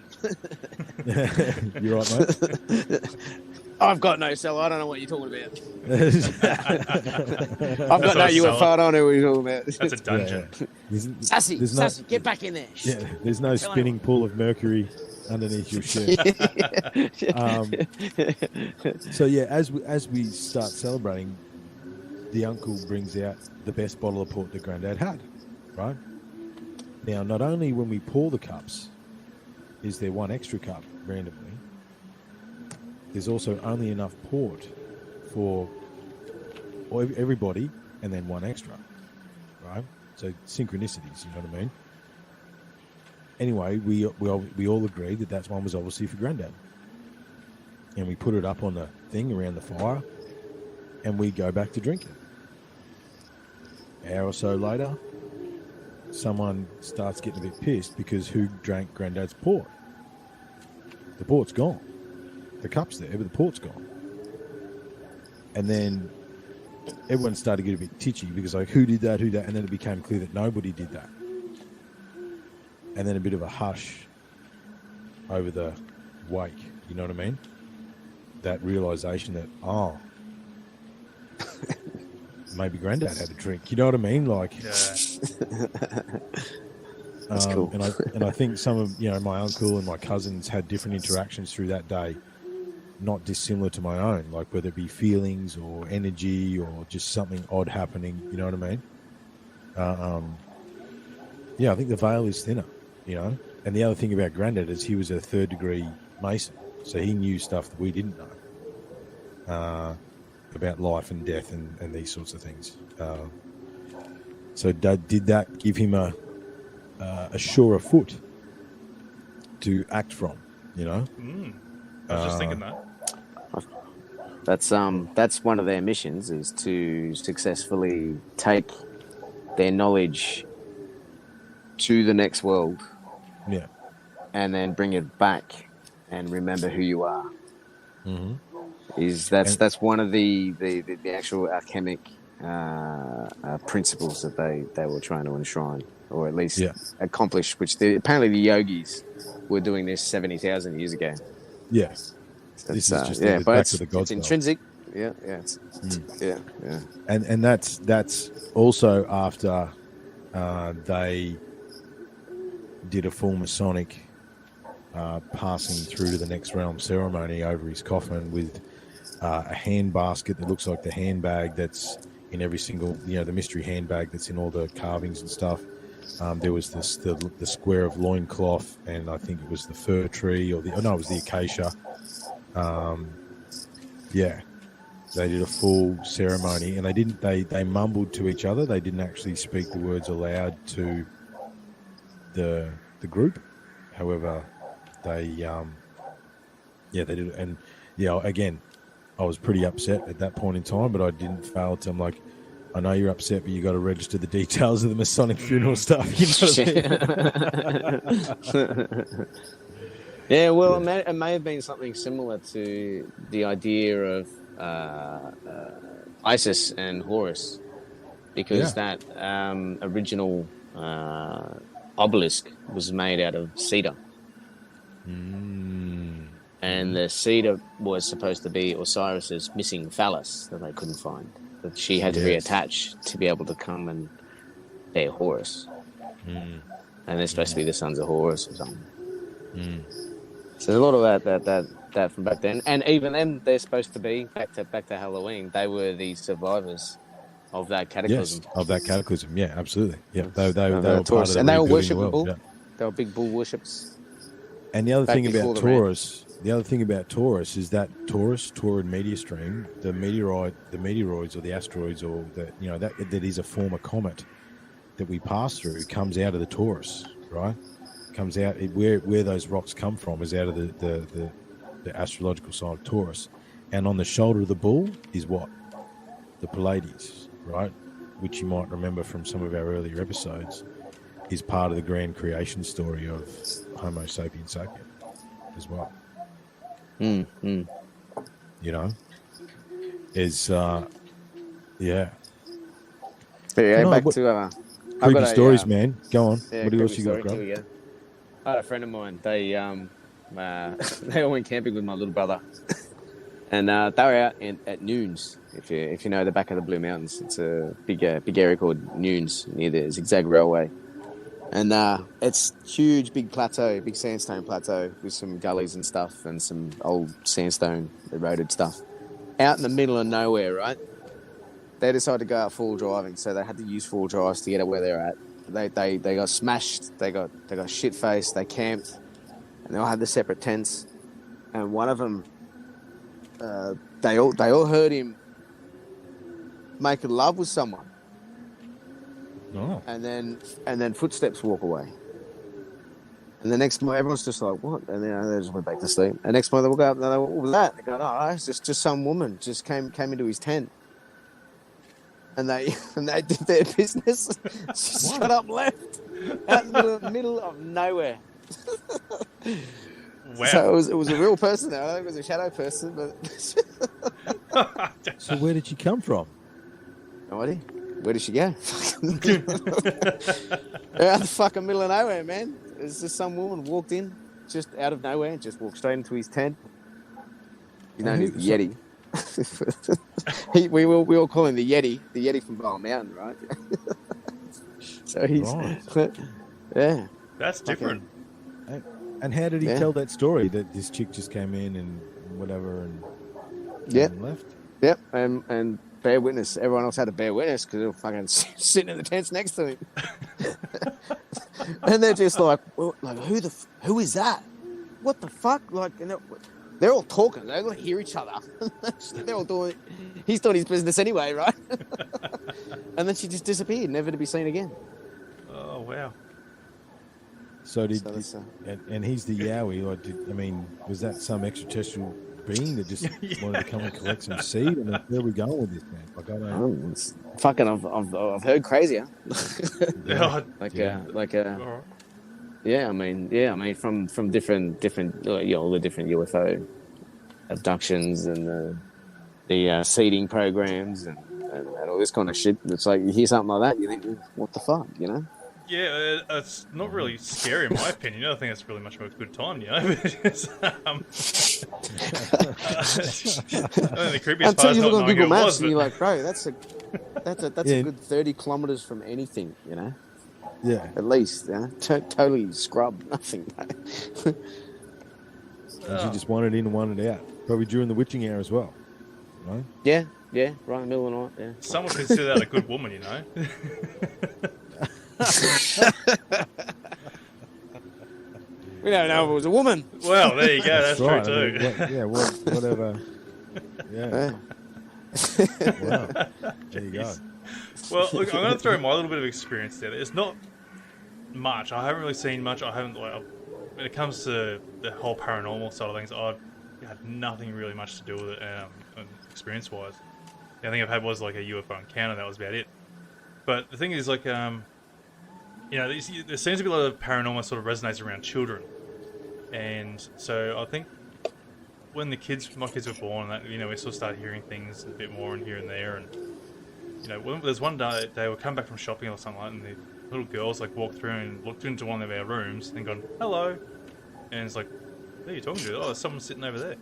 You right, mate? I've got no cellar. I don't know what you're talking about. I've got no UFO. I don't know what you're talking about. That's a dungeon. Yeah. Sassy, get back in there. Yeah, there's no spinning pool of mercury underneath your shirt. So yeah, as we start celebrating, the uncle brings out the best bottle of port that Granddad had, right? Now, not only when we pour the cups is there one extra cup randomly, there's also only enough port for everybody and then one extra, right? So synchronicities, you know what I mean? Anyway, we all agreed that one was obviously for Granddad. And we put it up on the thing around the fire and we go back to drinking. An hour or so later, someone starts getting a bit pissed because who drank Granddad's port? The port's gone. The cup's there, but the port's gone. And then everyone started to get a bit titchy because like, who did that? And then it became clear that nobody did that. And then a bit of a hush over the wake, you know what I mean? That realisation that, maybe Granddad had a drink, you know what I mean? Like, Yeah. That's cool. And I think some of my uncle and my cousins had different interactions through that day, not dissimilar to my own, like whether it be feelings or energy or just something odd happening, you know what I mean? Yeah, I think the veil is thinner, And the other thing about Granddad is he was a 3rd degree Mason, so he knew stuff that we didn't know about life and death and these sorts of things. So did that give him a surer foot to act from, I was just thinking that. That's one of their missions, is to successfully take their knowledge to the next world, Yeah. and then bring it back and remember who you are. Mm-hmm. That's one of the actual alchemic principles that they were trying to enshrine, or at least accomplish, which apparently the yogis were doing this 70,000 years ago. Yeah. So This is just but back to the gods. it's intrinsic. Yeah. Yeah. And that's also after they did a full Masonic passing through to the next realm ceremony over his coffin with a hand basket that looks like the handbag that's in every single, the mystery handbag that's in all the carvings and stuff. There was the square of loincloth, and I think it was the fir tree, it was the acacia. They did a full ceremony, and they mumbled to each other. They didn't actually speak the words aloud to the group. However, they did. And again, I was pretty upset at that point in time, but I didn't fail to. I'm like, I know you're upset, but you got to register the details of the Masonic funeral stuff. You know what I mean? Yeah, well, it may have been something similar to the idea of Isis and Horus, because that original obelisk was made out of cedar. And the cedar was supposed to be Osiris's missing phallus that they couldn't find. That she had to reattach to be able to come and bear Horus. And they're supposed to be the sons of Horus or something. So there's a lot of that from back then. And even then, they're supposed to be, back to Halloween, they were the survivors of that cataclysm. Yes, of that cataclysm. Yeah, absolutely. Yeah, they were part of the and they were rebuilding worshipping bull. Yeah. They were big bull worships. And the other thing about Taurus, is that Taurid meteor stream, the meteoroids or the asteroids, or that is a former comet that we pass through, comes out of the Taurus, right? Comes out where those rocks come from is out of the astrological sign of Taurus, and on the shoulder of the bull is what? The Pleiades, right? Which you might remember from some of our earlier episodes, is part of the grand creation story of Homo sapiens sapien as well. Is back to creepy stories, man. Go on. Yeah, what else you got, Grub? Here we go. I had a friend of mine. They they all went camping with my little brother, and they were out at Nunes. If you know the back of the Blue Mountains, it's a big area called Nunes near the Zigzag Railway, and it's huge, big plateau, big sandstone plateau with some gullies and stuff, and some old sandstone eroded stuff, out in the middle of nowhere, right? They decided to go out full driving, so they had to use full drives to get at where they're at. They got smashed, they got shit faced, they camped, and they all had the separate tents. And one of them, they all heard him making love with someone. Oh. And then footsteps walk away. And the next morning, everyone's just like, what? And then they just went back to sleep. And next morning they woke up and they go, what was that? They go, oh, it's just some woman just came into his tent. And they did their business. She shut up, left out in the middle of nowhere. Wow. So it was a real person though. I don't think it was a shadow person, but So where did she come from? no idea. Where did she go? Out the fucking middle of nowhere, man. It's just some woman walked in, just out of nowhere, and just walked straight into his tent. You know, he's the Yeti. We all call him the Yeti from Ball Mountain, right? So he's yeah. That's different. And how did he tell that story that this chick just came in and whatever and left? Yep, and bear witness. Everyone else had to bear witness because they were fucking sitting in the tents next to him. And they're just like, well, like who is that? What the fuck? Like, and they're all talking. They all hear each other. They're all doing. He's doing his business anyway, right? And then she just disappeared, never to be seen again. Oh wow. So and he's the Yowie, or was that some extraterrestrial being that just wanted to come and collect some seed, and then where are we going with this, man? Like, I don't. It's fucking, I've heard crazier. Alright. Yeah, I mean, from different, all the different UFO abductions and the seeding programs and all this kind of shit. It's like you hear something like that, you think, well, what the fuck, you know? Yeah, it's not really scary in my opinion. I think it's really much more a good time, you know. It's, I think the creepiest Until part is you not look on knowing Google who it Maps was, and you're but like, bro, that's a good 30 kilometers from anything, you know. Yeah. At least, yeah. Totally scrub, nothing. And she just wanted in and wanted out. Probably during the witching hour as well. Right? Yeah, right in the middle of the night. Yeah. some would consider that a good woman, you know. We don't know if it was a woman. Well, there you go. That's right. true too. I mean, whatever. Yeah. Wow. There you go. Well, look, I'm going to throw my little bit of experience there. It's not much. I haven't really seen much. I haven't, like, when it comes to the whole paranormal side of things, I've had nothing really much to do with it, experience-wise. The only thing I've had was like a UFO encounter. That was about it. But the thing is, like, there seems to be a lot of paranormal sort of resonates around children, and so I think when my kids were born, that, you know, we sort of started hearing things a bit more and here and there, and you know, there's one day they were coming back from shopping or something like that, and the little girls like walked through and looked into one of our rooms and gone, hello, and it's like, who are you talking to? Oh, there's someone sitting over there.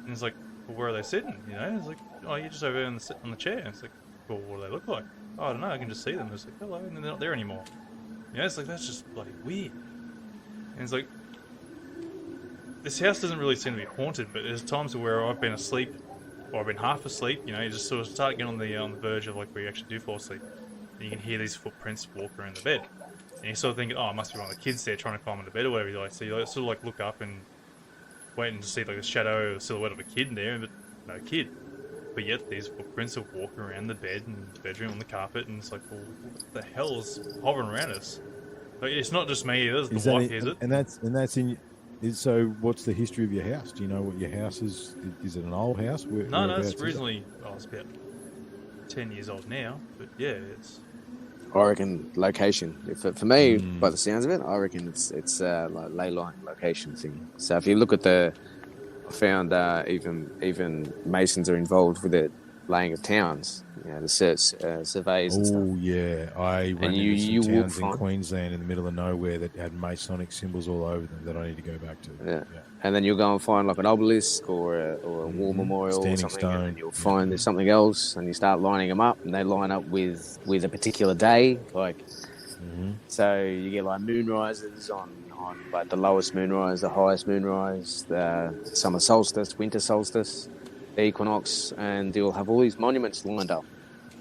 And it's like, well, where are they sitting? You know, it's like, oh, you're just over there on the chair. And it's like, well, what do they look like? Oh, I don't know, I can just see them. It's like, hello, and they're not there anymore. You know, it's like, that's just bloody weird. And it's like, this house doesn't really seem to be haunted, but there's times where I've been asleep, or I've been half asleep, you know, you just sort of start getting on the verge of like where you actually do fall asleep. And you can hear these footprints walk around the bed. And you're sort of thinking, oh, it must be one of the kids there trying to climb into bed or whatever. You like, so you sort of like look up and waiting to see like a shadow or silhouette of a kid in there, but no kid. But yet these footprints are walking around the bed and the bedroom on the carpet, and it's like, well, what the hell is hovering around us? Like, it's not just me, there's the wife, is it? And that's in. So, what's the history of your house? Do you know what your house is? Is it an old house? No, it's reasonably. It's about 10 years old now, but yeah, it's. I reckon location. For me, by the sounds of it, I reckon it's like ley line location thing. So if you look at I found even Masons are involved with the laying of towns. You know, the surveys and stuff. Oh yeah, I ran into some towns in Queensland in the middle of nowhere that had Masonic symbols all over them that I need to go back to. Yeah. And then you'll go and find like an obelisk or a war memorial or something, stone. and then you'll find there's something else, and you start lining them up, and they line up with a particular day. Like, so you get like moonrises on like the lowest moonrise, the highest moonrise, the summer solstice, winter solstice, the equinox, and you'll have all these monuments lined up.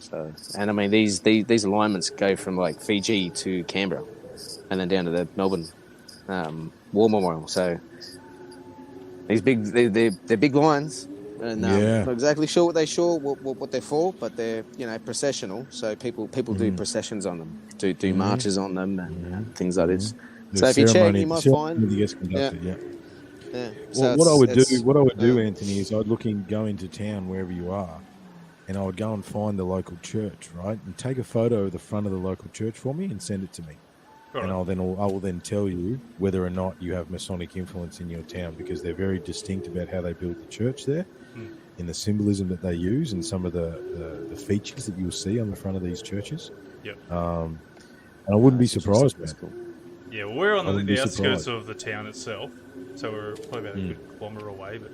So, and I mean these alignments go from like Fiji to Canberra, and then down to the Melbourne War Memorial. So these they're big lines, and not exactly sure what they're for, but they're, you know, processional. So people do processions on them, do marches on them, and things like this. So if you check, you might find. Yeah. Well, what I would do, Anthony, is I'd go into town wherever you are, and I would go and find the local church, right, and take a photo of the front of the local church for me and send it to me. Right. And I will then tell you whether or not you have Masonic influence in your town, because they're very distinct about how they build the church there, in the symbolism that they use, and some of the features that you'll see on the front of these churches. Yep. And I wouldn't be surprised, man. Cool. Yeah, well, we're on the outskirts of the town itself, so we're probably about a good kilometre away, but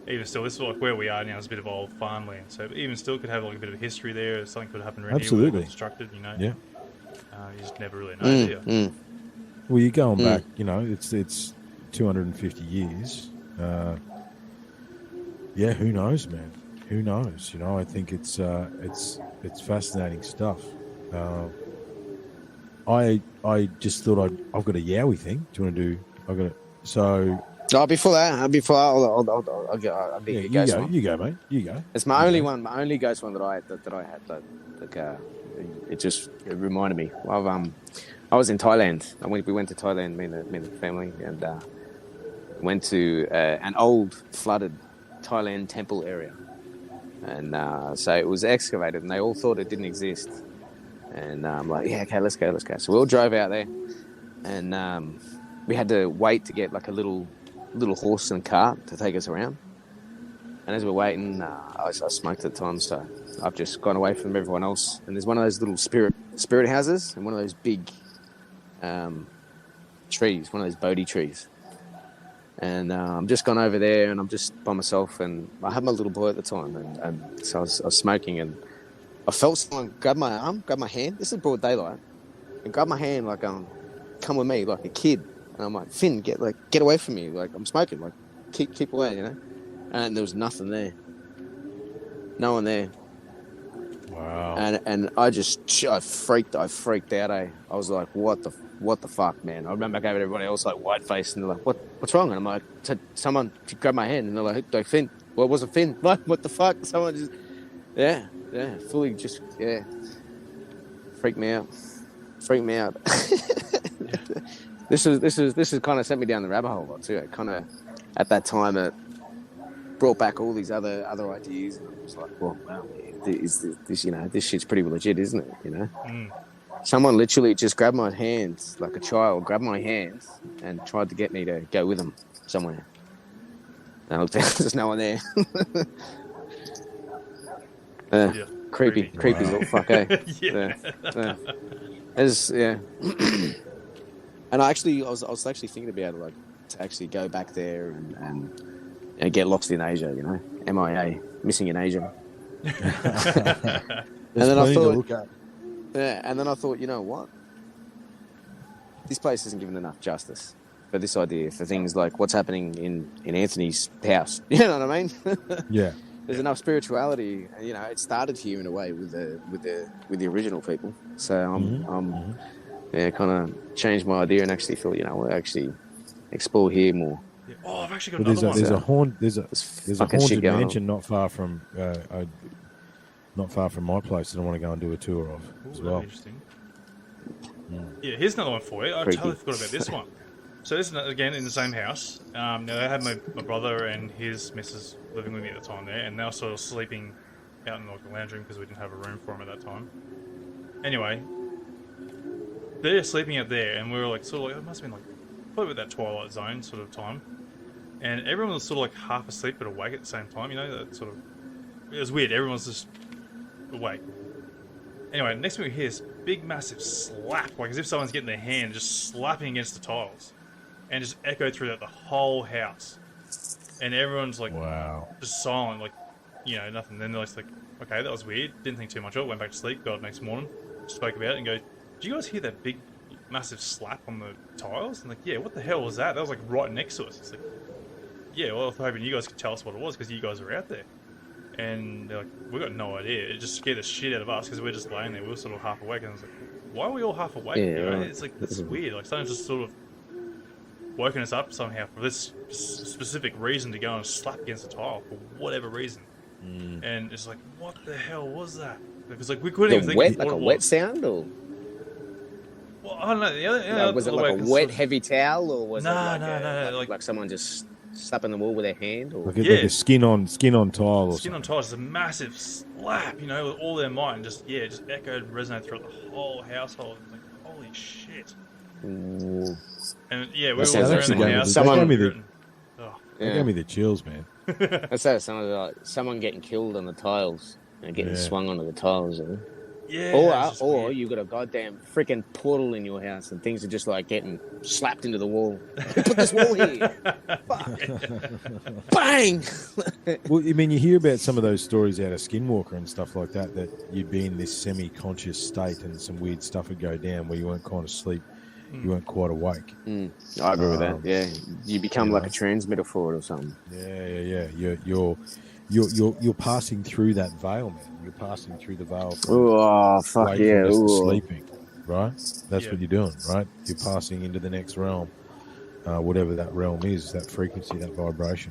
even still, this is like where we are now is a bit of old farmland, so even still could have like a bit of history there. Something could happen around here where it was constructed, you know. Yeah. You just never really know, do you? Well, you're going back, you know, it's 250 years. Yeah, who knows, man? Who knows? You know, I think it's fascinating stuff. I just thought I've got a Yowie thing. Do you want to do? I've got it. So. Before that, I'll be you go. You go, mate. You go. It's my only one, my only ghost one that I had. It reminded me of I was in Thailand. We went to Thailand, me and the family, and went to an old flooded Thailand temple area. And so it was excavated, and they all thought it didn't exist. And I'm like, yeah, okay, let's go. So we all drove out there, and we had to wait to get like a little horse and cart to take us around. And as we're waiting, I smoked at the time, so I've just gone away from everyone else. And there's one of those little spirit houses, and one of those big trees, one of those Bodhi trees. And I'm just gone over there, and I'm just by myself, and I had my little boy at the time, and so I was smoking, and I felt someone grab my arm, grab my hand. This is broad daylight, and grab my hand like come with me, like a kid. And I'm like, Finn, get away from me, like I'm smoking, like keep away, you know. And there was nothing there, no one there. Wow. And I freaked out. I was like, what the fuck, man? I remember going to everybody else like white faced, and they're like, what's wrong? And I'm like, someone grabbed my hand, and they're like Finn. Well, it wasn't Finn. What the fuck? Someone just fully just freaked me out. This is kind of sent me down the rabbit hole too. It kind of at that time it brought back all these other ideas, and I was like, well, wow, this this shit's pretty legit, isn't it? You know. Mm. Someone literally just grabbed my hands, like a child, grabbed my hands and tried to get me to go with them somewhere. And I looked out, there's no one there. Creepy as little fuck, eh? Yeah. And I was actually thinking about to actually go back there and get lost in Asia, you know, MIA, missing in Asia. And then I thought, you know what? This place isn't given enough justice for this idea, for things like what's happening in Anthony's house. You know what I mean? Yeah. There's enough spirituality. You know, it started here in a way with the original people. So I'm kind of changed my idea and actually thought, you know, we'll actually explore here more. Yeah. Oh, I've actually got another one. There's a haunted mansion not far from my place that I want to go and do a tour of as well. Interesting. Yeah, here's another one for you. I totally forgot about this one. So this is again in the same house. Now I had my brother and his missus living with me at the time there, and they were sort of sleeping out in like the lounge room because we didn't have a room for them at that time. Anyway, they're sleeping out there, and we were like sort of like it must have been like probably with that twilight zone sort of time, and everyone was sort of like half asleep but awake at the same time. You know, that sort of it was weird. Everyone was just awake. Anyway, next thing we hear is big massive slap, like as if someone's getting their hand just slapping against the tiles, and just echoed through the whole house, and everyone's like, wow, just silent, like, you know, nothing. Then they're like, okay, that was weird, didn't think too much of it, went back to sleep, got up next morning, spoke about it, and go, do you guys hear that big massive slap on the tiles? And like, yeah, what the hell was that? That was like right next to us. It's like, yeah, well, I was hoping you guys could tell us what it was because you guys were out there. And they're like, we got no idea. It just scared the shit out of us because we were just laying there. We were sort of half awake, and I was like, why are we all half awake? Yeah, you know? right. It's like, this is weird. Like, someone's just sort of woken us up somehow for this specific reason to go and slap against the tile for whatever reason. And it's like, what the hell was that? Because like we couldn't even think wet, of like what a it wet was. sound, or Well, I don't know. was it like a wet, heavy towel, or was it no, like someone just slapping the wall with their hand, or like a skin on tile, or skin on tile is a massive slap, you know, with all their might, and just echoed, resonated throughout the whole household. It's like, holy shit! Ooh. And yeah, we were That's all around actually the gave house. That gave me the chills, man. That's how someone getting killed on the tiles and getting swung onto the tiles, you know? Yeah. Or you got a goddamn freaking portal in your house and things are just like getting slapped into the wall. Put this wall here. Fuck. Bang. Well, I mean, you hear about some of those stories out of Skinwalker and stuff like that, that you'd be in this semi-conscious state and some weird stuff would go down where you weren't kind of asleep. You weren't quite awake. I agree with that. Yeah, you become like a transmitter for it or something. Yeah. You're passing through that veil, man. You're passing through the veil. Fuck yeah! Sleeping, right? That's what you're doing, right? You're passing into the next realm, whatever that realm is, that frequency, that vibration.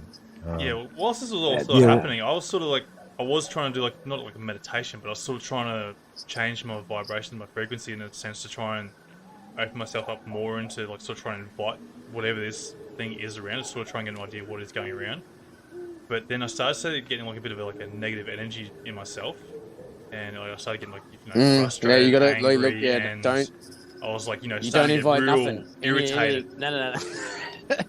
Whilst this was all sort of happening, I was sort of like, I was trying to do like not like a meditation, but I was sort of trying to change my vibration, my frequency in a sense to try and open myself up more into like sort of trying to invite whatever this thing is around, to sort of try and get an idea of what is going around. But then I started getting like a bit of a negative energy in myself, and I started getting frustrated. Yeah, you gotta angry, look. Yeah, and don't. I was like, You don't starting to invite get real nothing. irritated. No.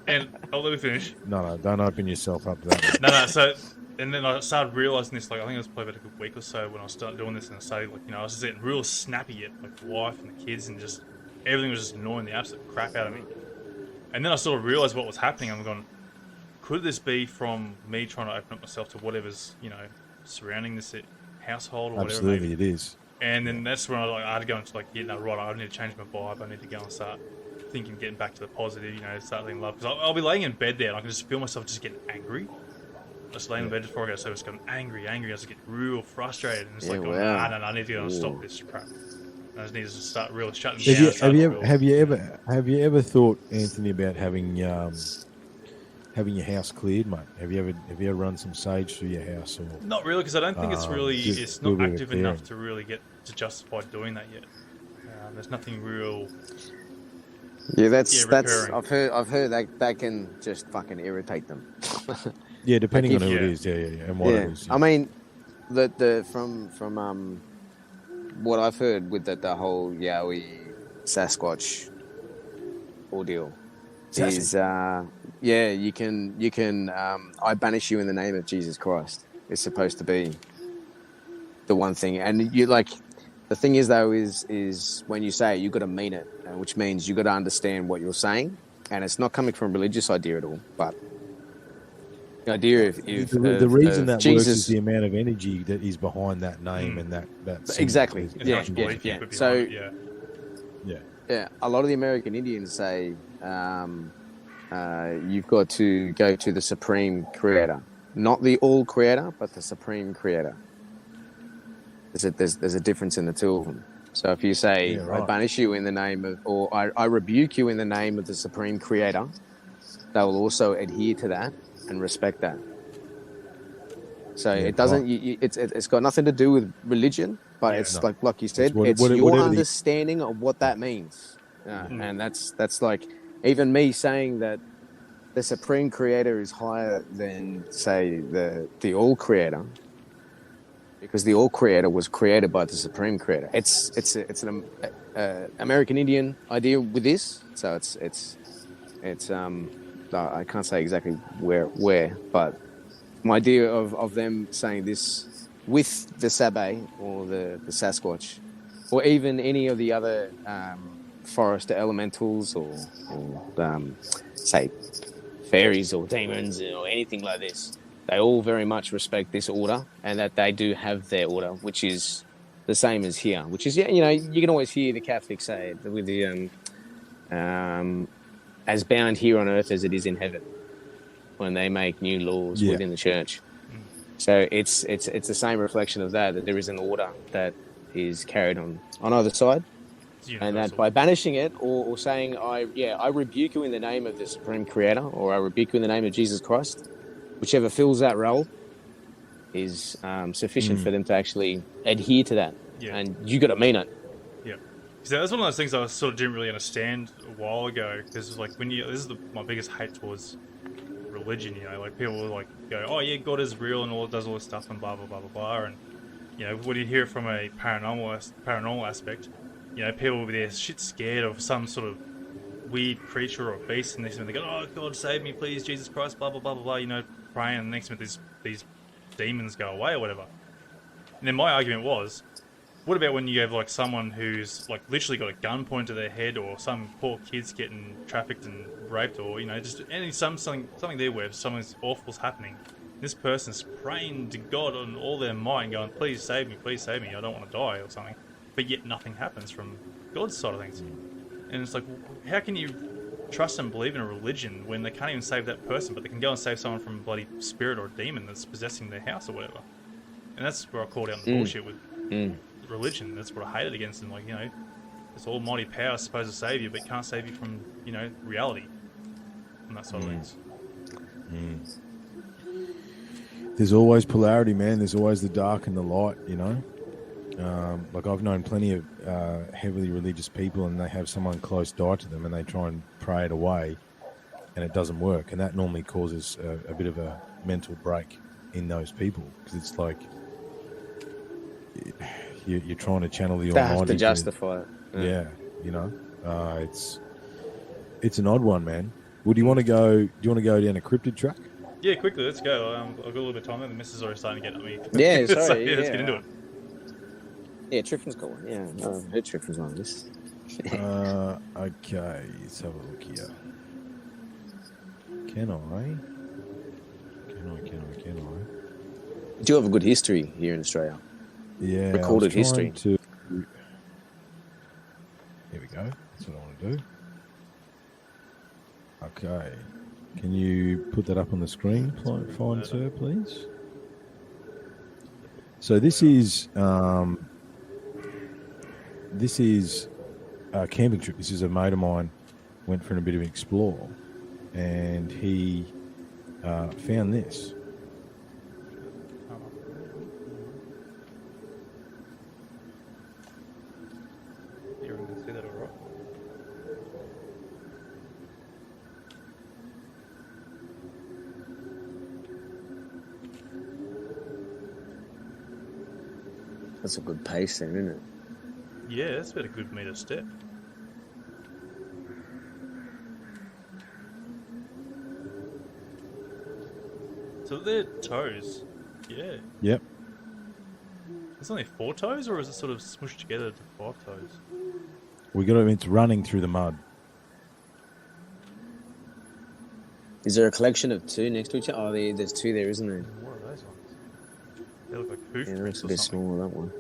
And let me finish. No, don't open yourself up to that. No. So, and then I started realizing this. Like, I think it was probably about a good week or so when I started doing this, and I started I was just getting real snappy at like the wife and the kids, and just everything was just annoying the absolute crap out of me. And then I sort of realized what was happening. I'm going, could this be from me trying to open up myself to whatever's surrounding this household or whatever? Absolutely, it is. And then that's when I had to go into right, I need to change my vibe. I need to go and start thinking, getting back to the positive, start thinking love. Because I'll be laying in bed there and I can just feel myself just getting angry. Just laying in bed before I go to sleep, just going angry. I just get real frustrated. And it's no, I need to go and stop this crap. I just need to start really shutting down. Have you ever thought, Anthony, about having your house cleared, mate? Have you ever run some sage through your house? Or not really, because I don't think it's not active enough to really get to justify doing that yet. There's nothing real. Yeah, that's recurring. I've heard that can just fucking irritate them. Yeah, depending on who it is, and what it is. Yeah. I mean, from what I've heard with the whole Yowie Sasquatch ordeal is you can I banish you in the name of Jesus Christ. It's supposed to be the one thing, and you the thing is though is when you say it, you got to mean it, which means you got to understand what you're saying, and it's not coming from a religious idea at all, but the idea of the reason that Jesus, works is the amount of energy that is behind that name and that exactly. Yeah. So a lot of the American Indians say you've got to go to the Supreme Creator, not the All Creator, but the Supreme Creator. There's a difference in the two of them. So if you say I banish you in the name of, or I rebuke you in the name of the Supreme Creator, they will also adhere to that and respect that. So it doesn't. It's got nothing to do with religion, but it's like you said, it's your understanding of what that means, and that's like even me saying that the Supreme Creator is higher than say the All Creator, because the All Creator was created by the Supreme Creator. It's an American Indian idea with this, so it's I can't say exactly where, but my idea of them saying this with the Sabe or the Sasquatch, or even any of the other forest elementals or say fairies or demons or anything like this, they all very much respect this order, and that they do have their order, which is the same as here, which is you can always hear the Catholics say it with the as bound here on earth as it is in heaven, when they make new laws within the church. So it's the same reflection of that there is an order that is carried on either side, and that by banishing it or saying I rebuke you in the name of the Supreme Creator, or I rebuke you in the name of Jesus Christ, whichever fills that role, is sufficient for them to actually adhere to that, and you got to mean it. So that's one of those things I sort of didn't really understand a while ago, because this is my biggest hate towards religion. Like people will go, oh yeah, God is real and does all this stuff and blah blah blah blah blah, and when you hear it from a paranormal aspect, people will be there shit scared of some sort of weird creature or beast, and next minute they go, oh God save me please, Jesus Christ, blah blah blah blah blah, praying, and the next minute these demons go away or whatever. And then my argument was, what about when you have someone who's literally got a gun pointed to their head, or some poor kids getting trafficked and raped, or just something there where something awful's happening. This person's praying to God on all their might and going, please save me, I don't want to die or something. But yet nothing happens from God's side of things. And it's like, how can you trust and believe in a religion when they can't even save that person, but they can go and save someone from a bloody spirit or a demon that's possessing their house or whatever? And that's where I called out the bullshit with religion. That's what I hated against them. This almighty power is supposed to save you, but can't save you from, reality. And that sort of things. There's always polarity, man. There's always the dark and the light, Like I've known plenty of heavily religious people, and they have someone close die to them, and they try and pray it away, and it doesn't work, and that normally causes a bit of a mental break in those people, because it's like you're trying to channel the They Almighty. have to justify it. Yeah, you know, it's an odd one, man. Would you want to go? Do you want to go down a cryptid track? Yeah, quickly, let's go. I've got a little bit of time. The missus is already starting to get at me. Yeah, So, sorry. let's get into it. Yeah, Triffin's got one. Yeah, no, her Triffin's on this. Okay, let's have a look here. Can I? Do you have a good history here in Australia? Yeah, Recorded I was history. trying to- Here we go. That's what I want to do. Okay. Can you put that up on the screen, fine sir, please? So this is a camping trip. This is a mate of mine went for a bit of an explore, and he found this. Everyone can see that all right. That's a good pace then, isn't it? Yeah, that's about a good metre step. So they're toes. Yeah. Yep. It's only 4 toes, or is it sort of smushed together to 5 toes? We got it. It's running through the mud. Is there a collection of 2 next to each other? Oh, there's 2 there, isn't there? What are those ones? They look like hoof Yeah, prints that's a or bit something. smaller, that one.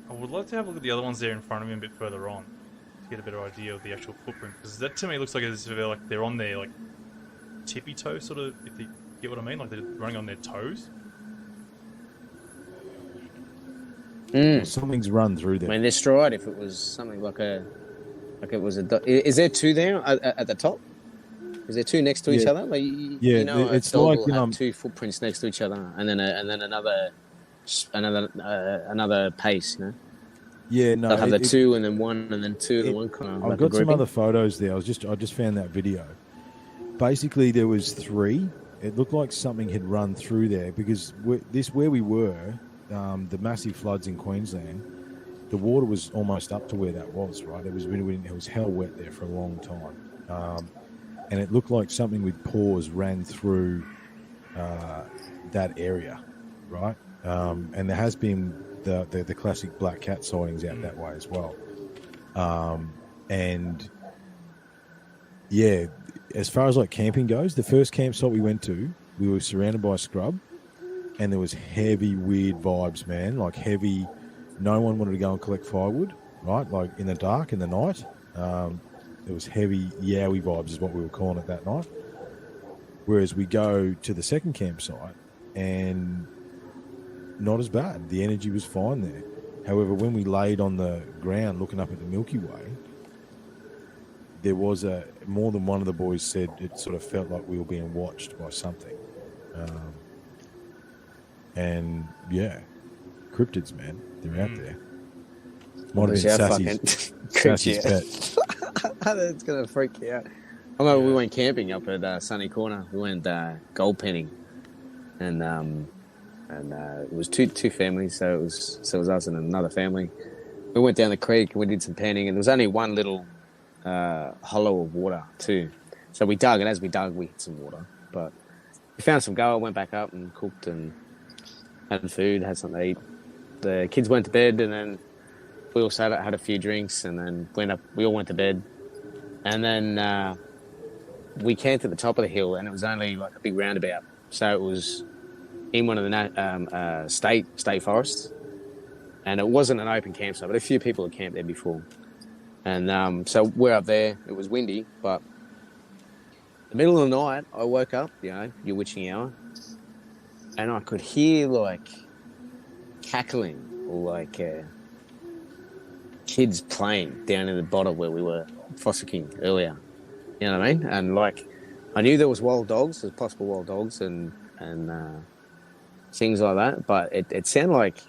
I would like to have a look at the other ones there in front of me a bit further on to get a better idea of the actual footprint, because that to me looks like as if they're on their like tippy toe sort of. If you get what I mean, like they're running on their toes. Something's run through I there. mean, they're stride if it was something like it was a... Is there 2 there at the top? Is there 2 next to each Yeah. other? Like, Yeah, you know, it's a dog like, will have 2 footprints next to each other, and then another pace. You know, Yeah, no. they'll have the 2 and then 1 and then 2 and then 1 kind of. I've like got a some grouping. other photos there. I just found that video. Basically, there was 3. It looked like something had run through there, because where we were, the massive floods in Queensland, the water was almost up to where that was. Right, it was hell wet there for a long time, and it looked like something with paws ran through that area, right? And there has been the classic black cat sightings out that way as well. And yeah, as far as like camping goes, the first campsite we went to, we were surrounded by scrub, and there was heavy weird vibes, man. Like heavy, no one wanted to go and collect firewood, right? Like in the dark, in the night. There was heavy yowie vibes is what we were calling it that night. Whereas we go to the second campsite and not as bad. The energy was fine there. However, when we laid on the ground looking up at the Milky Way, there was more than one of the boys said it sort of felt like we were being watched by something. And yeah, cryptids, man, they're out there. Might have been Sassy's pet. That's gonna freak you out. I remember we went camping up at Sunny Corner. We went gold penning, and it was two families. So it was us and another family. We went down the creek and we did some panning, and there was only one little hollow of water too. So we dug, and as we dug, we hit some water. But we found some gold, went back up and cooked and had food, had something to eat. The kids went to bed, and then we all sat, had a few drinks, and then went up. We all went to bed, and then we camped at the top of the hill, and it was only like a big roundabout. So it was in one of the state forests, and it wasn't an open campsite, but a few people had camped there before. And so we're up there. It was windy, but in the middle of the night, I woke up, your witching hour, and I could hear like cackling or like kids playing down in the bottom where we were frolicking earlier. You know what I mean? And like, I knew there was wild dogs, there's possible wild dogs and things like that, but it sounded like,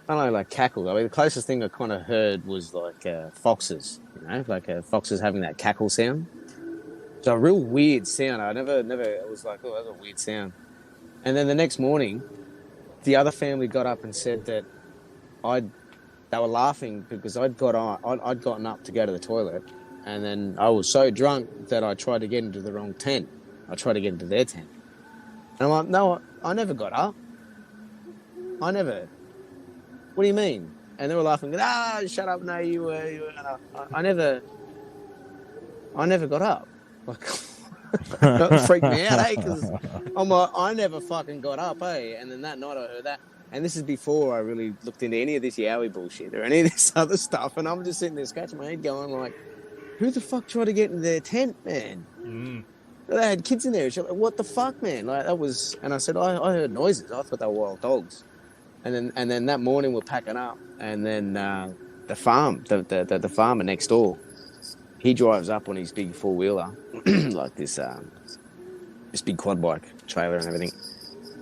I don't know, like cackle. I mean, the closest thing I kind of heard was like foxes, you know, like foxes having that cackle sound. So a real weird sound. I never, it was like, oh, that's a weird sound. And then the next morning, the other family got up and said that they were laughing because I'd gotten up to go to the toilet, and then I was so drunk that I tried to get into the wrong tent. I tried to get into their tent. And I'm like, no, I never got up. I never. What do you mean? And they were laughing. Shut up! No, you were. I never got up. Like, that freaked me out, because I'm like, I never fucking got up, And then that night I heard that, and this is before I really looked into any of this Yowie bullshit or any of this other stuff. And I'm just sitting there scratching my head, going like, who the fuck tried to get into their tent, man? Mm. They had kids in there. Like, what the fuck, man? Like, that was. And I said, I heard noises. I thought they were wild dogs. And then that morning we're packing up, and then the farmer next door, he drives up on his big 4-wheeler, like this big quad bike trailer and everything.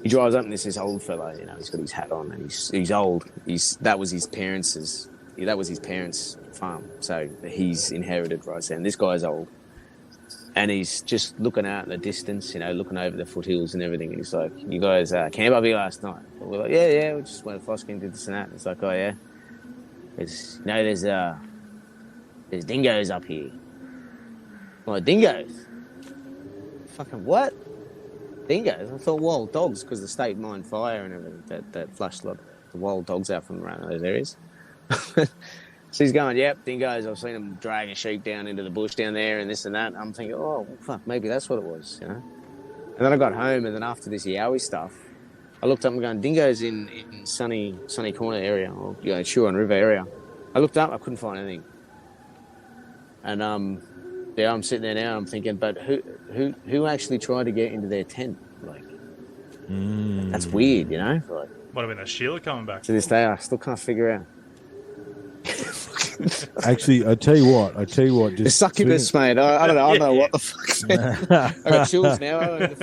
He drives up, and there's this old fella, you know, he's got his hat on, and he's old. That was his parents' farm, so he's inherited right there. And this guy's old, and he's just looking out in the distance, you know, looking over the foothills and everything. And he's like, "You guys camp up here last night?" And we're like, "Yeah, we just went frolicking, did this and that." And it's like, "Oh yeah, there's dingoes up here." I'm like, dingoes? Fucking what? Dingoes? I thought wild dogs, because the state mined fire and everything that flushed a lot of the wild dogs out from around those areas. So he's going, yep, dingoes. I've seen them dragging sheep down into the bush down there and this and that. I'm thinking, oh, well, fuck, maybe that's what it was, you know? And then I got home, and then after this Yowie stuff, I looked up and going, dingoes in sunny corner area, or, you know, Shuon River area. I looked up, I couldn't find anything. And, yeah, I'm sitting there now, I'm thinking, but who actually tried to get into their tent? Like, that's weird, you know? Like, might have been a Sheila coming back. To this day, I still can't figure out. Actually, I tell you what. Just the succubus, mate. I don't know. I don't know what the fuck. I got chills now. I don't know the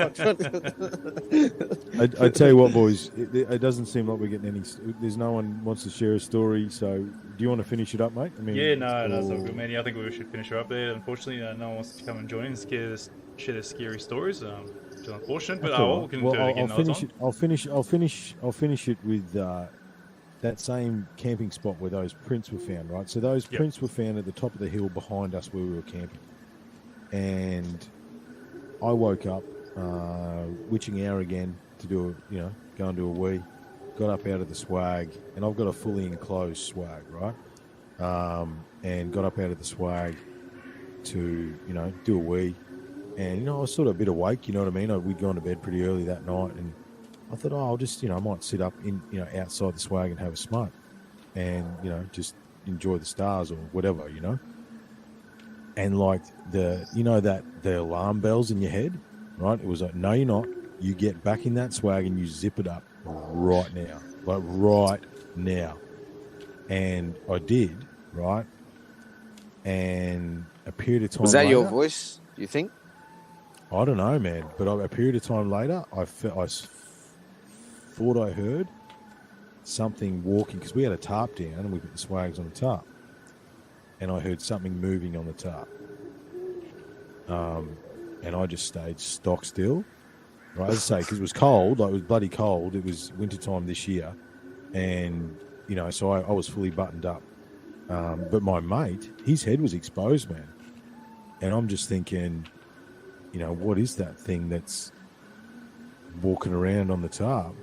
fuck. I tell you what, boys. It doesn't seem like we're getting any. There's no one wants to share a story. So, do you want to finish it up, mate? I mean, yeah, no, it's all good, man. I think we should finish her up there. Unfortunately, no one wants to come and join and share their scary stories. It's unfortunate, but we can do it again. I'll finish it with. That same camping spot where those prints were found, right? So those prints were found at the top of the hill behind us where we were camping. And I woke up, witching hour again to do go and do a wee. Got up out of the swag, and I've got a fully enclosed swag, right? And got up out of the swag to, do a wee. And, I was sort of a bit awake, you know what I mean? We'd gone to bed pretty early that night, and I thought, I'll just, I might sit up in, outside the swag and have a smoke and, just enjoy the stars or whatever, And like the alarm bells in your head, right? It was like, no, you're not. You get back in that swag and you zip it up right now, like right now. And I did, right? And a period of time was that later, your voice, you think? I don't know, man. But a period of time later, I thought I heard something walking, because we had a tarp down and we put the swags on the tarp, and I heard something moving on the tarp, and I just stayed stock still, right? As I say, because it was cold, like it was bloody cold. It was wintertime this year, and so I was fully buttoned up, but my mate, his head was exposed, man, and I'm just thinking, what is that thing that's walking around on the tarp?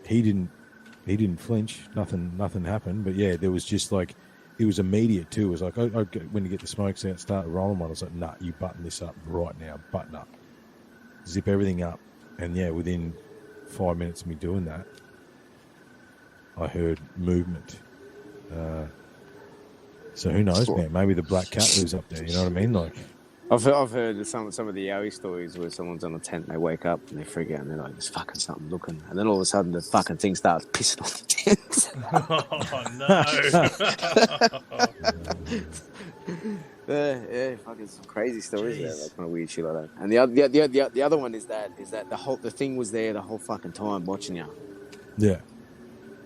He didn't flinch. Nothing happened. But yeah, there was just like, it was immediate too. It was like, I when you get the smokes out, start rolling one. I was like, nah, you button this up right now. Button up, zip everything up. And yeah, within 5 minutes of me doing that, I heard movement. So who knows, man? Maybe the black cat lives up there. You know what I mean? Like, I've heard of some of the Yowie stories where someone's on a tent, they wake up and they freak out and they're like, there's fucking something looking. And then all of a sudden the fucking thing starts pissing on the tent. Oh no! Yeah, fucking some crazy stories there, like kind of weird shit like that. And the other one is that the thing was there the whole fucking time watching you. Yeah.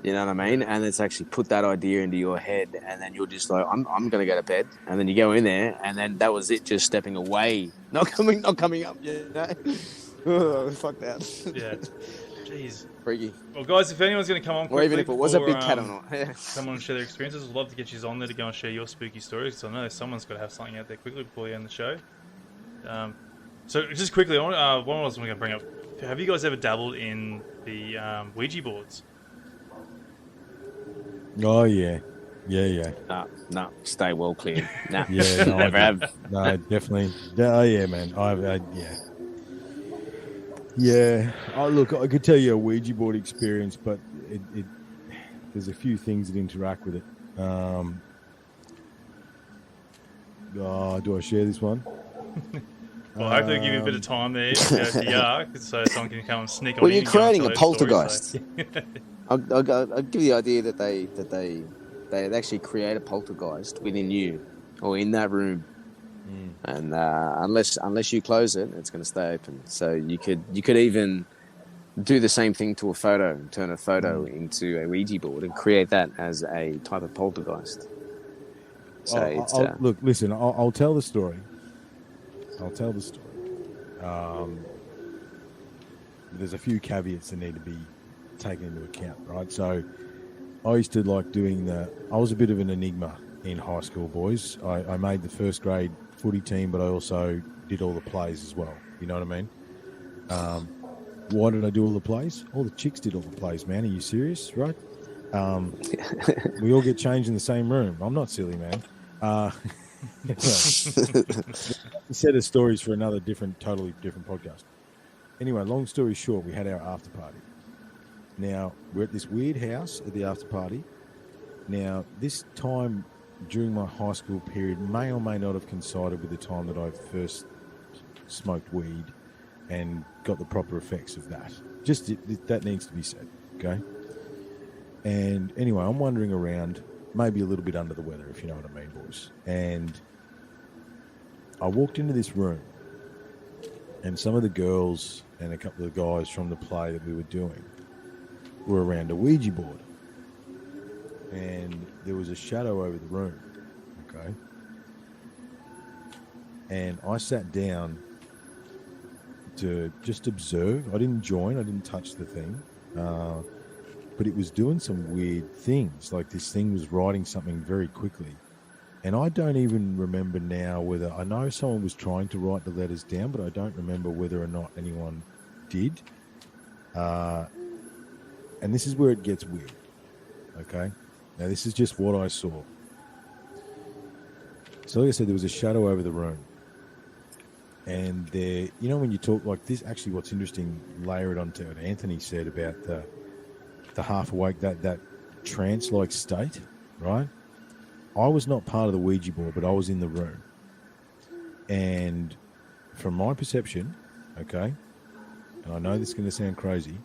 You know what I mean? And it's actually put that idea into your head, and then you're just like, I'm gonna go to bed, and then you go in there, and then that was it, just stepping away, not coming up. You know? Oh, fuck that. Yeah. Jeez. Freaky. Well, guys, if anyone's going to come on quickly, Or even if it was a big cat or not. Come on and share their experiences. I'd love to get you on there to go and share your spooky stories, because I know someone's got to have something out there quickly before you end the show. So just quickly, one I was going to bring up, have you guys ever dabbled in the Ouija boards? Oh, yeah. Yeah. No, stay well clear. Nah. Yeah, no, Never have. No, definitely. Oh, yeah, man. Yeah. Yeah. Oh, look, I could tell you a Ouija board experience, but there's a few things that interact with it. Do I share this one? Well, hopefully give you a bit of time there to go to Yark, so someone can come and sneak on in. Well, you're and go creating into a those poltergeist. stories, so- I'll give you the idea that they actually create a poltergeist within you or in that room, and unless you close it, it's going to stay open. So you could even do the same thing to a photo, turn a photo into a Ouija board, and create that as a type of poltergeist. So look, listen, I'll tell the story. There's a few caveats that need to be taken into account, right? So I used to like I was a bit of an enigma in high school, boys. I made the first grade footy team, but I also did all the plays as well. You know what I mean? Why did I do all the plays? All the chicks did all the plays, man. Are you serious, right? We all get changed in the same room. I'm not silly, man. A set of stories for another totally different podcast. Anyway, long story short, we had our after party. Now, we're at this weird house at the after party. Now, this time during my high school period may or may not have coincided with the time that I first smoked weed and got the proper effects of that. Just that needs to be said, okay? And anyway, I'm wandering around, maybe a little bit under the weather, if you know what I mean, boys. And I walked into this room, and some of the girls and a couple of guys from the play that we were doing were around a Ouija board. And there was a shadow over the room, okay? And I sat down to just observe. I didn't join, I didn't touch the thing. But it was doing some weird things. Like this thing was writing something very quickly. And I don't even remember now whether, I know someone was trying to write the letters down, but I don't remember whether or not anyone did. And this is where it gets weird, okay? Now, this is just what I saw. So like I said, there was a shadow over the room. And there, you know, when you talk like this, actually what's interesting, layer it onto what Anthony said about the half awake, that trance-like state, right? I was not part of the Ouija board, but I was in the room. And from my perception, okay, and I know this is going to sound crazy,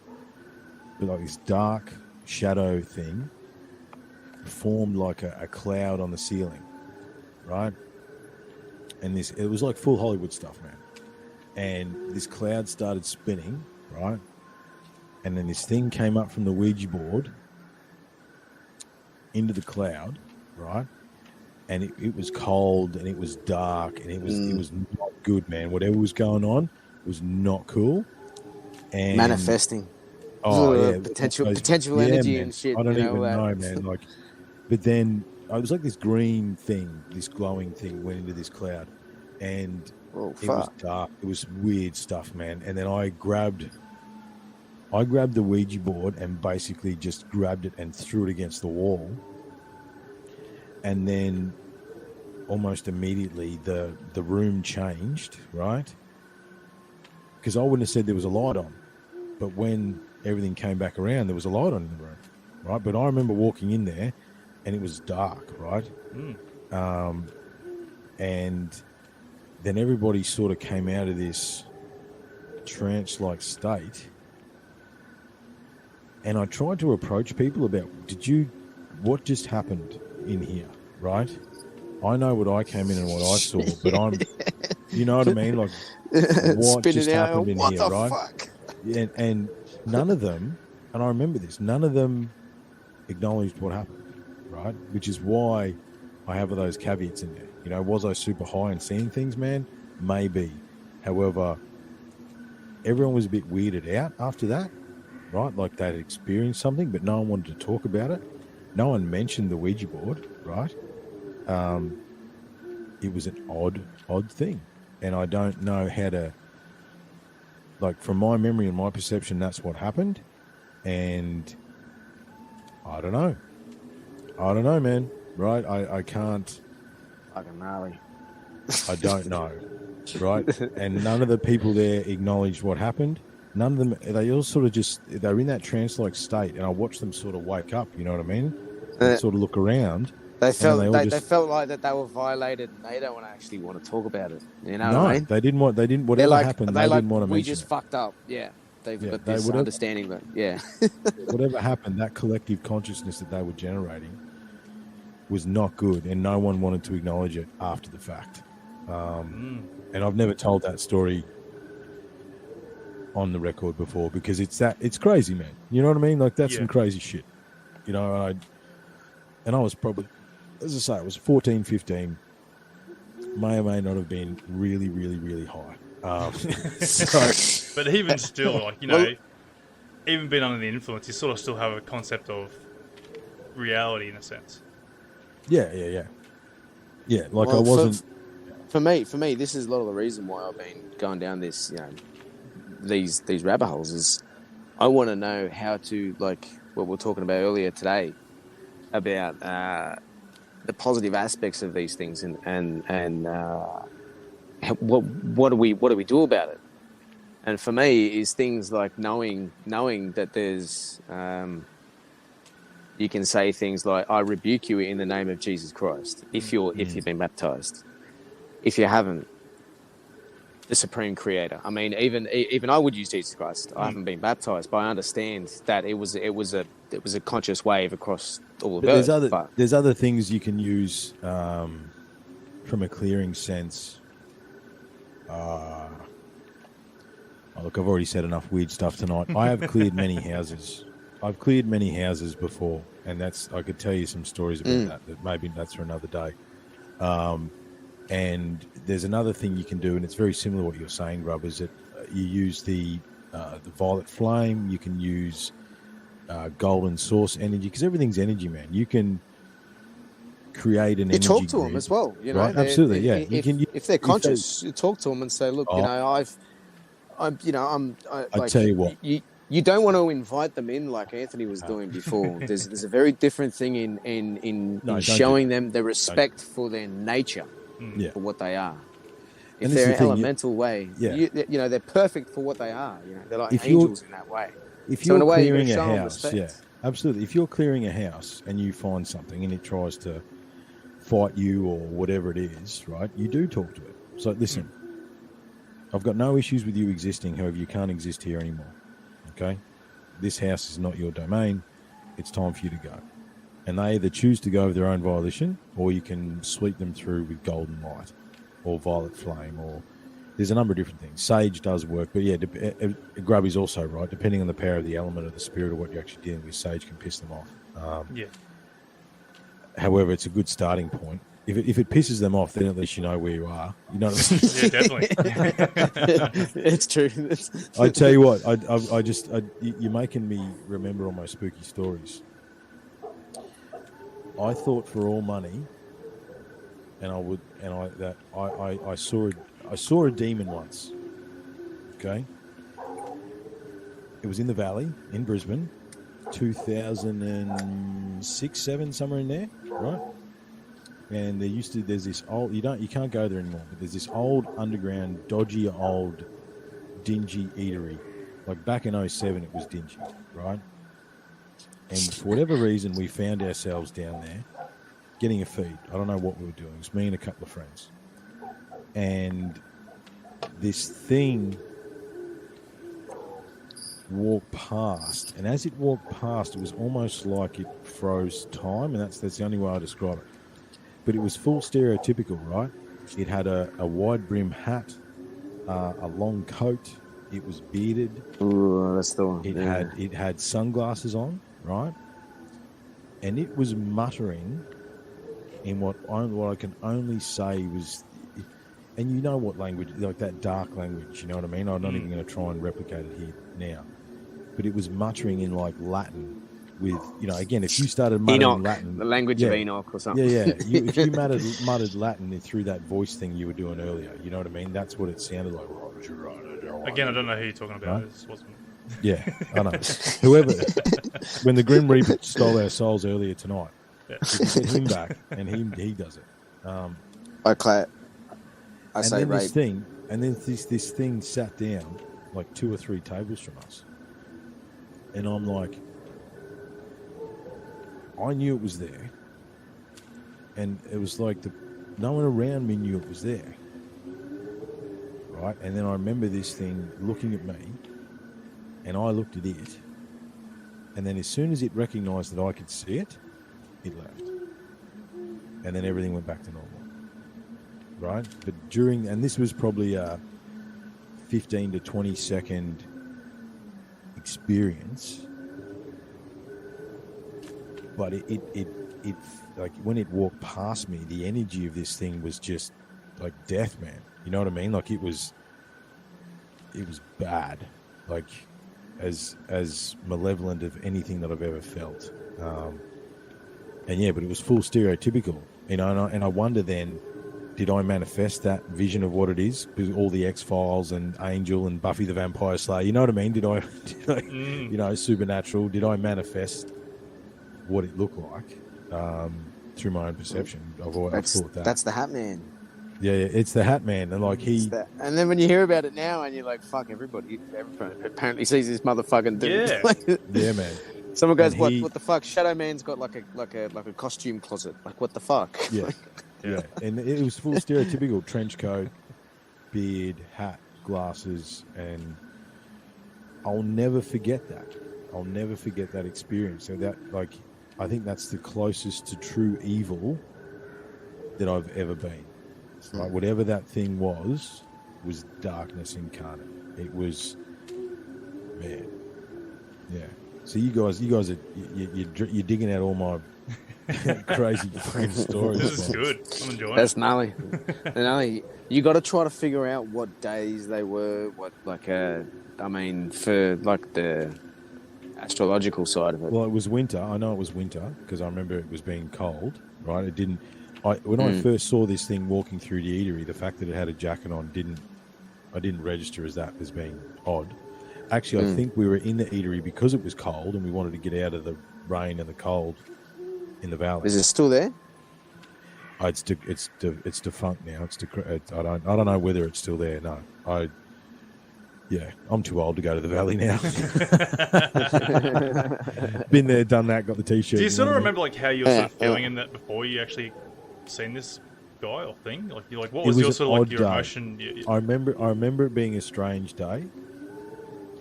but like this dark shadow thing formed like a cloud on the ceiling, right? And it was like full Hollywood stuff, man. And this cloud started spinning, right? And then this thing came up from the Ouija board into the cloud, right? And it was cold and it was dark and it was not good, man. Whatever was going on was not cool. And manifesting. Oh yeah, potential energy man. and shit. I don't even know, man. Like, but then it was like this green thing, this glowing thing went into this cloud, and it was dark. It was weird stuff, man. And then I grabbed the Ouija board and basically just grabbed it and threw it against the wall. And then almost immediately the room changed, right? Because I wouldn't have said there was a light on, but when everything came back around, there was a light on in the room, right? But I remember walking in there and it was dark, right? And then everybody sort of came out of this trance-like state, and I tried to approach people about, what just happened in here, right? I know what I came in and what I saw, but I'm, you know what I mean? Like, what Spinning just out, happened in what here, the right? fuck? And none of them, and I remember this, none of them acknowledged what happened, right? Which is why I have those caveats in there. You know, was I super high and seeing things, man? Maybe. However, everyone was a bit weirded out after that, right? Like they'd experienced something, but no one wanted to talk about it. No one mentioned the Ouija board, right? It was an odd thing. And I don't know how to, like, from my memory and my perception, that's what happened. And I don't know. I don't know, man. Right? I can't. Fucking gnarly. I don't know. Right? And none of the people there acknowledged what happened. None of them, they all sort of just, they were in that trance-like state, and I watched them sort of wake up, you know what I mean? And sort of look around. They felt they felt like that they were violated, and they don't actually want to talk about it. You know no, what I mean? they didn't, whatever happened, they didn't want to we mention just it. fucked up. Yeah. They've got they this would've- understanding that, yeah. Whatever happened, that collective consciousness that they were generating was not good, and no one wanted to acknowledge it after the fact. And I've never told that story on the record before because it's crazy, man. You know what I mean? Like, that's some crazy shit. You know, and I was probably, as I say, I was 14, 15, may or may not have been really, really, really high. So, But even still, like, you know, even being under the influence, you sort of still have a concept of reality in a sense. Yeah. Like, Well, I wasn't. For me, this is a lot of the reason why I've been going down this, you know, these rabbit holes. Is I want to know how to, like what we were talking about earlier today, about the positive aspects of these things, and what do we do about it? And for me, is things like knowing that there's you can say things like, "I rebuke you in the name of Jesus Christ," if you've been baptized. If you haven't, the Supreme Creator. I mean, even I would use Jesus Christ. I haven't been baptized, but I understand that it was a conscious wave across all of Earth. There's other things you can use from a clearing sense. Look, I've already said enough weird stuff tonight. I have cleared many houses. I've cleared many houses before, and I could tell you some stories about that maybe that's for another day. And there's another thing you can do, and it's very similar to what you're saying, Grub, is that you use the violet flame. You can use golden source energy, because everything's energy, man. You can create an energy. You talk to grid, them as well, you know. Right? Absolutely, yeah. If they're conscious, you talk to them and say, "Look, you know, I tell you what." You don't want to invite them in like Anthony was doing before. There's a very different thing in showing them the respect for their nature, for what they are. If they're an elemental way, you know, they're perfect for what they are. You know, they're like angels in that way. If you're clearing you a show house, respect. absolutely. If you're clearing a house and you find something and it tries to fight you or whatever it is, right? You do talk to it. So listen, I've got no issues with you existing. However, you can't exist here anymore. Okay, this house is not your domain. It's time for you to go. And they either choose to go of their own volition, or you can sweep them through with golden light or violet flame, or there's a number of different things. Sage does work, but yeah, Grub is also right. Depending on the power of the element or the spirit of what you're actually dealing with, sage can piss them off. However, it's a good starting point. If it pisses them off, then at least you know where you are. You know what I mean? Yeah, definitely. It's true. I tell you what, you're making me remember all my spooky stories. I thought for all money, I saw a demon once. Okay, it was in the valley in Brisbane, 2006, 7, somewhere in there, right? And there's this old, you can't go there anymore, but there's this old underground, dodgy, old, dingy eatery. Like back in 07, it was dingy, right? And for whatever reason, we found ourselves down there getting a feed. I don't know what we were doing. It was me and a couple of friends. and this thing walked past, and as it walked past, it was almost like it froze time, and that's the only way I describe it. But it was full stereotypical, right? It had a wide brim hat, a long coat. It was bearded. Ooh, that's the one. It had sunglasses on, right? And it was muttering in what I can only say was, and you know what language, like that dark language, you know what I mean? I'm not even going to try and replicate it here now. But it was muttering in like Latin with, you know, again, if you started muttering Enoch, Latin. the language of Enoch or something. Yeah. If you muttered Latin through that voice thing you were doing earlier, you know what I mean? That's what it sounded like. Again, I don't know who you're talking about. Right? This wasn't... Yeah, I know. Whoever, when the Grim Reaper stole our souls earlier tonight, you can get him back, and he does it. I say rape. This thing sat down like 2 or 3 tables from us, and I'm like, I knew it was there, and it was like no one around me knew it was there, right? And then I remember this thing looking at me, and I looked at it, and then as soon as it recognised that I could see it, it left, and then everything went back to normal. Right, but and this was probably a 15 to 20 second experience, but it like when it walked past me, the energy of this thing was just like death, man. You know what I mean? Like it was bad, like as malevolent of anything that I've ever felt. And yeah, but it was full stereotypical, you know. And I wonder then, did I manifest that vision of what it is? With all the X-Files and Angel and Buffy the Vampire Slayer, you know what I mean? Did I you know, Supernatural, did I manifest what it looked like through my own perception? I've thought that. That's the Hat Man. Yeah, it's the Hat Man. And like and then when you hear about it now and you're like, fuck, everybody apparently sees this motherfucking dude. Yeah. Yeah, man. Someone goes, what the fuck? Shadow Man's got like a costume closet. Like, what the fuck? Yeah. Yeah, and it was full stereotypical trench coat, beard, hat, glasses, and I'll never forget that. I'll never forget that experience. So that, like, I think that's the closest to true evil that I've ever been. Like, whatever that thing was darkness incarnate. It was, man, yeah. So you guys are you're digging out all my crazy fucking stories. This is good. I'm enjoying That's it. gnarly. Gnarly. You got to try to figure out what days they were. For like the astrological side of it. Well, it was winter. I know it was winter because I remember it was being cold. Right? It didn't. When I first saw this thing walking through the eatery, the fact that it had a jacket on I didn't register as that as being odd. Actually, I think we were in the eatery because it was cold and we wanted to get out of the rain and the cold in the valley. Is it still there? It's defunct now. I don't know whether it's still there. No, I'm too old to go to the valley now. Been there, done that, got the t-shirt. Do you sort of remember like how you were sort of feeling in that before you actually seen this guy or thing? Like, what was your sort of like your emotion? I remember it being a strange day,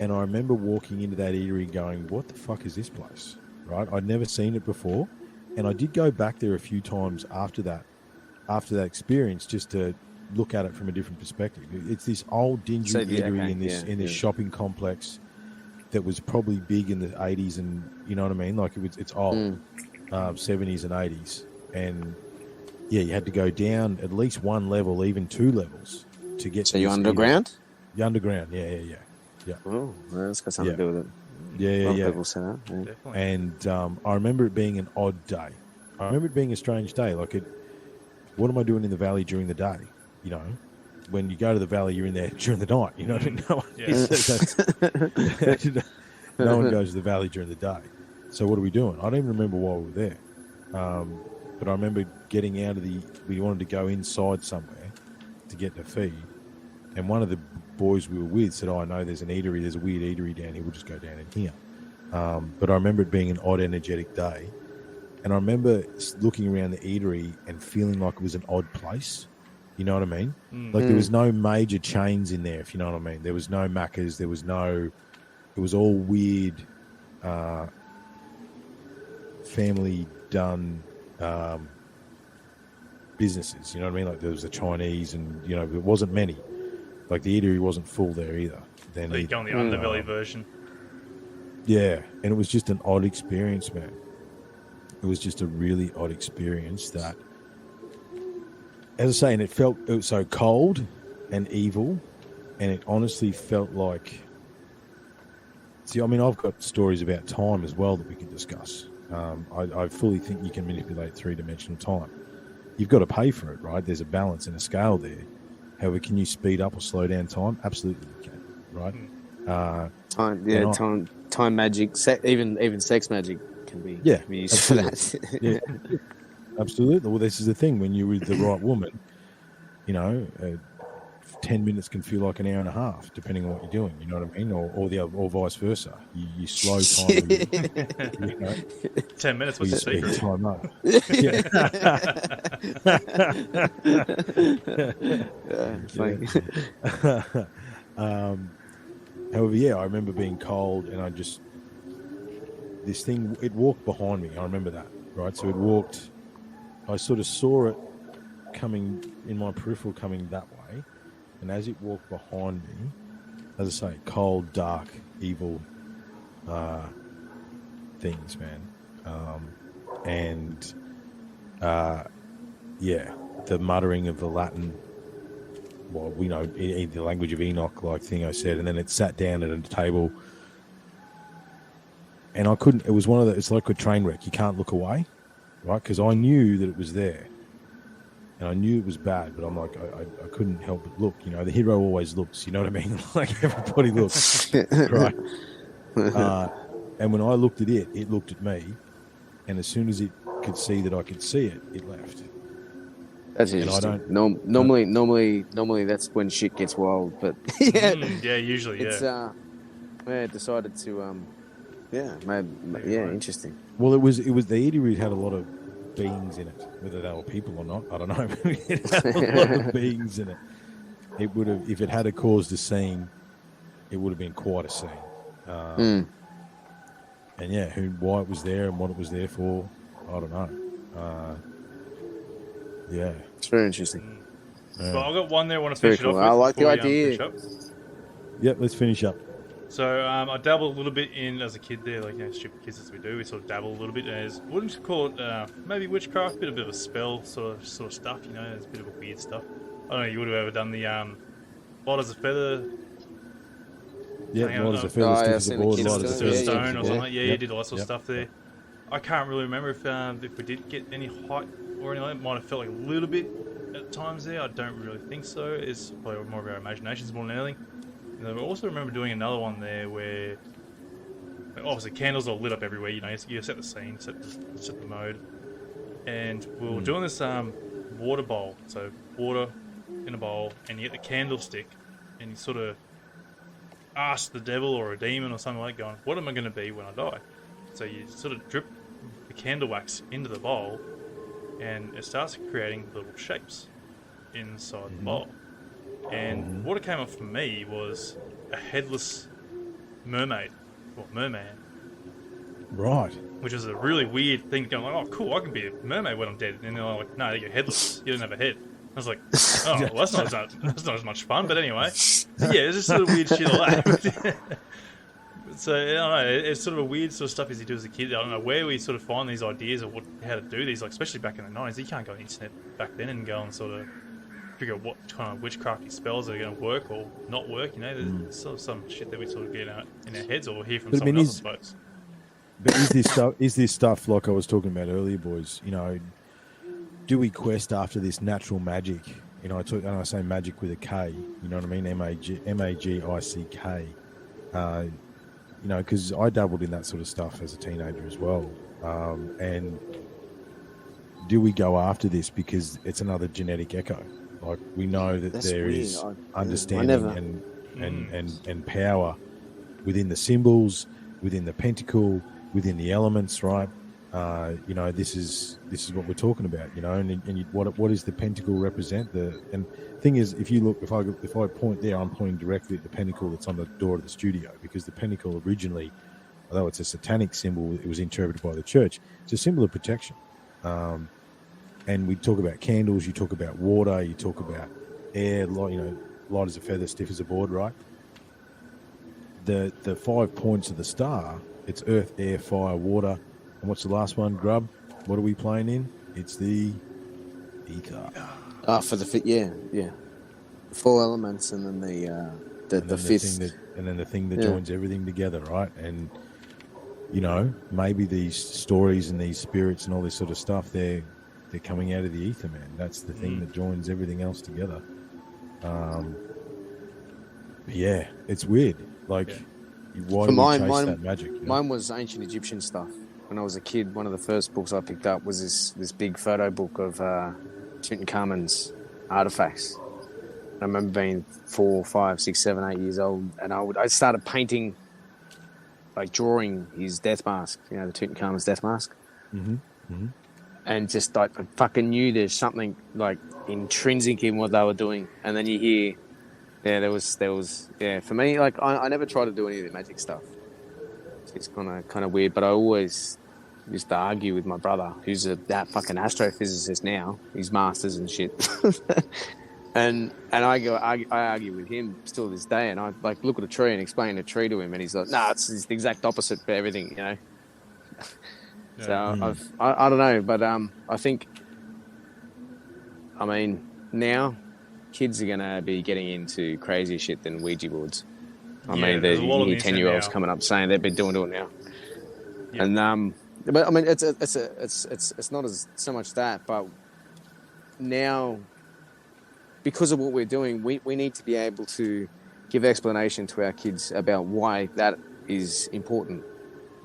and I remember walking into that eatery going, "What the fuck is this place?" Right? I'd never seen it before, and I did go back there a few times after that experience just to look at it from a different perspective. It's this old dingy eatery in this shopping complex that was probably big in the 80s, and you know what I mean? Like it's old, 70s and 80s, and yeah, you had to go down at least one level, even 2 levels to get. So you're underground? You're underground, yeah. Oh, well, that's got something to do with it. Yeah. People say that. Yeah. And I remember it being an odd day. I remember it being a strange day. Like, what am I doing in the valley during the day? You know, when you go to the valley, you're in there during the night. You know what I mean? No one goes to the valley during the day. So what are we doing? I don't even remember why we were there. But I remember getting out of we wanted to go inside somewhere to get the feed. And one of the boys we were with said, "Oh, I know there's a weird eatery down here. We'll just go down in here." But I remember it being an odd, energetic day. And I remember looking around the eatery and feeling like it was an odd place. You know what I mean? Mm. Like there was no major chains in there, if you know what I mean. There was no Maccas. There was no. It was all weird, family done businesses. You know what I mean? Like there was the Chinese, and there wasn't many. Like the eatery wasn't full there either. Then you go on the underbelly version. Yeah, and it was just an odd experience, man. It was just a really odd experience that, as I say, and it was so cold and evil, and it honestly felt like. See, I mean, I've got stories about time as well that we can discuss. I fully think you can manipulate three-dimensional time. You've got to pay for it, right? There's a balance and a scale there. However, can you speed up or slow down time? Absolutely, you can, right? Time magic, even sex magic can be used for that. Yeah, absolutely. Well, this is the thing. When you're with the right woman, 10 minutes can feel like an hour and a half, depending on what you're doing. You know what I mean? Or vice versa. You slow time. 10 minutes. What's the secret? Time up. However, I remember being cold, and this thing, it walked behind me. I remember that, right? So it walked. I sort of saw it coming in my peripheral, coming that way. And as it walked behind me, as I say, cold, dark, evil things, man. The muttering of the Latin, well, we know, in the language of Enoch, like thing I said, and then it sat down at a table, and I couldn't, it was one of the, it's like a train wreck, you can't look away, right? Because I knew that it was there. And I knew it was bad, but I'm like, I couldn't help but look. The hero always looks. You know what I mean? Like everybody looks, right? And when I looked at it, it looked at me. And as soon as it could see that I could see it, it left. That's interesting. Normally that's when shit gets wild. But usually, it decided to, interesting. Well, it was the eatery had a lot of beings in it, whether they were people or not, I don't know. It had a lot of beings in it. It would have, if it had caused a scene, it would have been quite a scene. And why it was there and what it was there for, I don't know. It's very interesting. Well, I've got one there I want to finish it off with. I like the idea. Yep, let's finish up. So I dabbled a little bit in, as a kid there, like stupid kids as we do, we sort of dabble a little bit as, wouldn't you call it maybe witchcraft, bit of a spell sort of stuff, there's a bit of a weird stuff. I don't know, you would have ever done the light as a feather. Yeah, light as a feather, stick as a board, light as a stone or something. Yeah, you did all that sort of stuff there. I can't really remember if we did get any height or anything like that. It might have felt like a little bit at times there. I don't really think so. It's probably more of our imaginations more than anything. And I also remember doing another one there where, obviously, candles are lit up everywhere. You set the scene, set the mode, and we were doing this water bowl. So water in a bowl, and you get the candlestick, and you sort of ask the devil or a demon or something like, going, "What am I going to be when I die?" So you sort of drip the candle wax into the bowl, and it starts creating little shapes inside the bowl. And what came up for me was a headless mermaid, or merman. Right. Which is a really weird thing, going like, oh, cool, I can be a mermaid when I'm dead. And they're like, no, you're headless. You don't have a head. I was like, oh, well, that's not as much fun. But anyway, it's just sort of weird shit like that. So, I don't know, it's sort of a weird sort of stuff as you do as a kid. I don't know where we sort of find these ideas of how to do these, like especially back in the 90s. You can't go on the internet back then and go and sort of figure out what kind of witchcrafty spells are going to work or not work. There's sort of some shit that we sort of get in our heads or hear from someone else, I suppose. But is this stuff like I was talking about earlier, boys? Do we quest after this natural magic? And I say magic with a K. You know what I mean? Magick. Because I dabbled in that sort of stuff as a teenager as well. And do we go after this because it's another genetic echo? Like we know that there is understanding and power within the symbols, within the pentacle, within the elements, right? You know, this is what we're talking about. You know, what does the pentacle represent? And thing is, if you look, if I point there, I'm pointing directly at the pentacle that's on the door of the studio, because the pentacle originally, although it's a satanic symbol, it was interpreted by the church. It's a symbol of protection. And we talk about candles, you talk about water, you talk about air, light, you know, light as a feather, stiff as a board, right? The 5 points of the star, it's earth, air, fire, water. And what's the last one, Grub? What are we playing in? It's the ether. For the fit, yeah. The 4 elements, and then the fifth. And then the thing that joins everything together, right? And, you know, maybe these stories and these spirits and all this sort of stuff, they're coming out of the ether, man. That's the thing that joins everything else together. Yeah, it's weird. Like, why do we chase that magic? You know? Mine was ancient Egyptian stuff. When I was a kid, one of the first books I picked up was this big photo book of Tutankhamun's artifacts. I remember being 4, 5, 6, 7, 8 years old, and I started painting, like drawing his death mask. You know, the Tutankhamun's death mask. Mm-hmm. Mm-hmm. And just like I fucking knew there's something like intrinsic in what they were doing. And then you hear, there was for me, like I never tried to do any of the magic stuff. It's kind of weird, but I always used to argue with my brother, who's that fucking astrophysicist now. He's masters and shit. and I argue with him still to this day, and I like look at a tree and explain a tree to him, and he's like, "Nah, it's the exact opposite for everything," you know. So I don't know, but I think, I mean, now kids are gonna be getting into crazier shit than Ouija boards. I mean, there's 10-year-olds coming up saying they've been doing it now, and but I mean, it's not as so much that, but now because of what we're doing, we need to be able to give explanation to our kids about why that is important.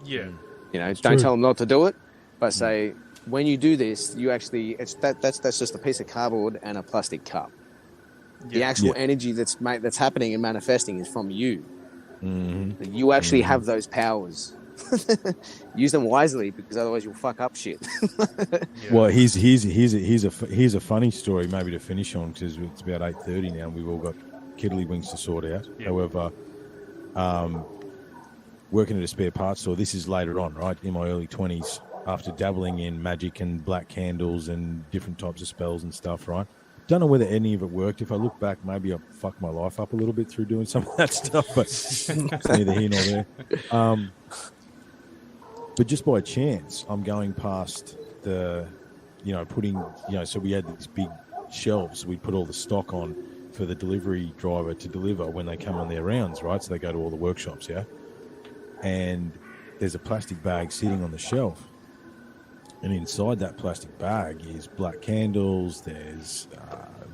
Yeah. You know, don't tell them not to do it, but say, when you do this, you actually, that's just a piece of cardboard and a plastic cup. The actual energy that's happening and manifesting is from you. Mm-hmm. You actually have those powers. Use them wisely, because otherwise you'll fuck up shit. Well, here's a funny story maybe to finish on, because it's about 8:30 now and we've all got kiddlywinks to sort out. Yep. However, working at a spare parts store, this is later on, right, in my early 20s, after dabbling in magic and black candles and different types of spells and stuff, right? Don't know whether any of it worked. If I look back, maybe I fucked my life up a little bit through doing some of that stuff, but it's neither here nor there. But just by chance, I'm going past the, so we had these big shelves. We put all the stock on for the delivery driver to deliver when they come on their rounds, right? So they go to all the workshops, yeah? And there's a plastic bag sitting on the shelf. And inside that plastic bag is black candles, there's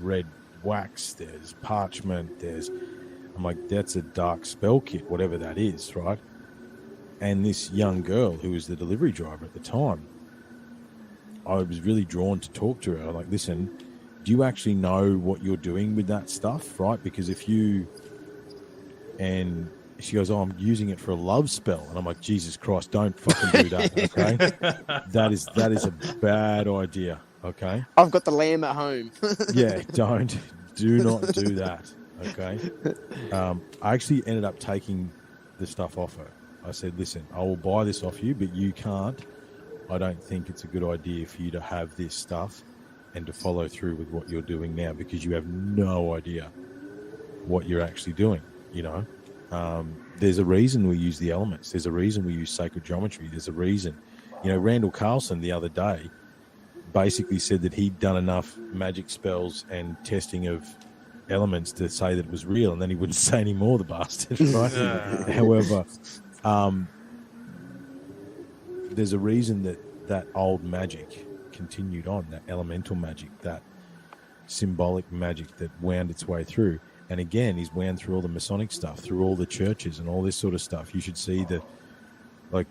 red wax, there's parchment, I'm like, that's a dark spell kit, whatever that is, right? And this young girl who was the delivery driver at the time, I was really drawn to talk to her. I'm like, listen, do you actually know what you're doing with that stuff, right? Because and she goes, I'm using it for a love spell. And I'm like, Jesus Christ, don't fucking do that, okay? That is a bad idea, okay? I've got the lamb at home. Yeah, do not do that, okay? I actually ended up taking the stuff off her. I said, listen, I will buy this off you, but you can't. I don't think it's a good idea for you to have this stuff and to follow through with what you're doing now, because you have no idea what you're actually doing, you know? There's a reason we use the elements. There's a reason we use sacred geometry. There's a reason. You know, Randall Carlson the other day basically said that he'd done enough magic spells and testing of elements to say that it was real, and then he wouldn't say any more, the bastard, right? However, there's a reason that old magic continued on, that elemental magic, that symbolic magic that wound its way through. And again, he's wound through all the Masonic stuff, through all the churches and all this sort of stuff. You should see Like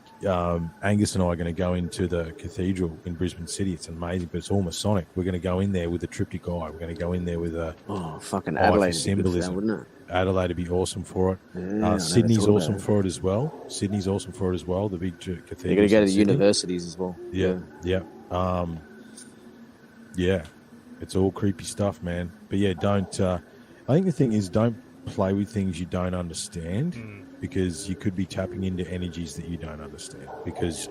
Angus and I are going to go into the cathedral in Brisbane City. It's amazing, but it's all Masonic. We're going to go in there with a triptych eye. We're going to go in there with a fucking eye Adelaide for symbolism, wouldn't it? Adelaide would be awesome for it. Yeah, Sydney's awesome for it as well. Sydney's awesome for it as well. The big cathedral. You're going to go to universities as well. Yeah. Yeah. It's all creepy stuff, man. But yeah, don't. I think the thing is, don't play with things you don't understand. Because you could be tapping into energies that you don't understand. Because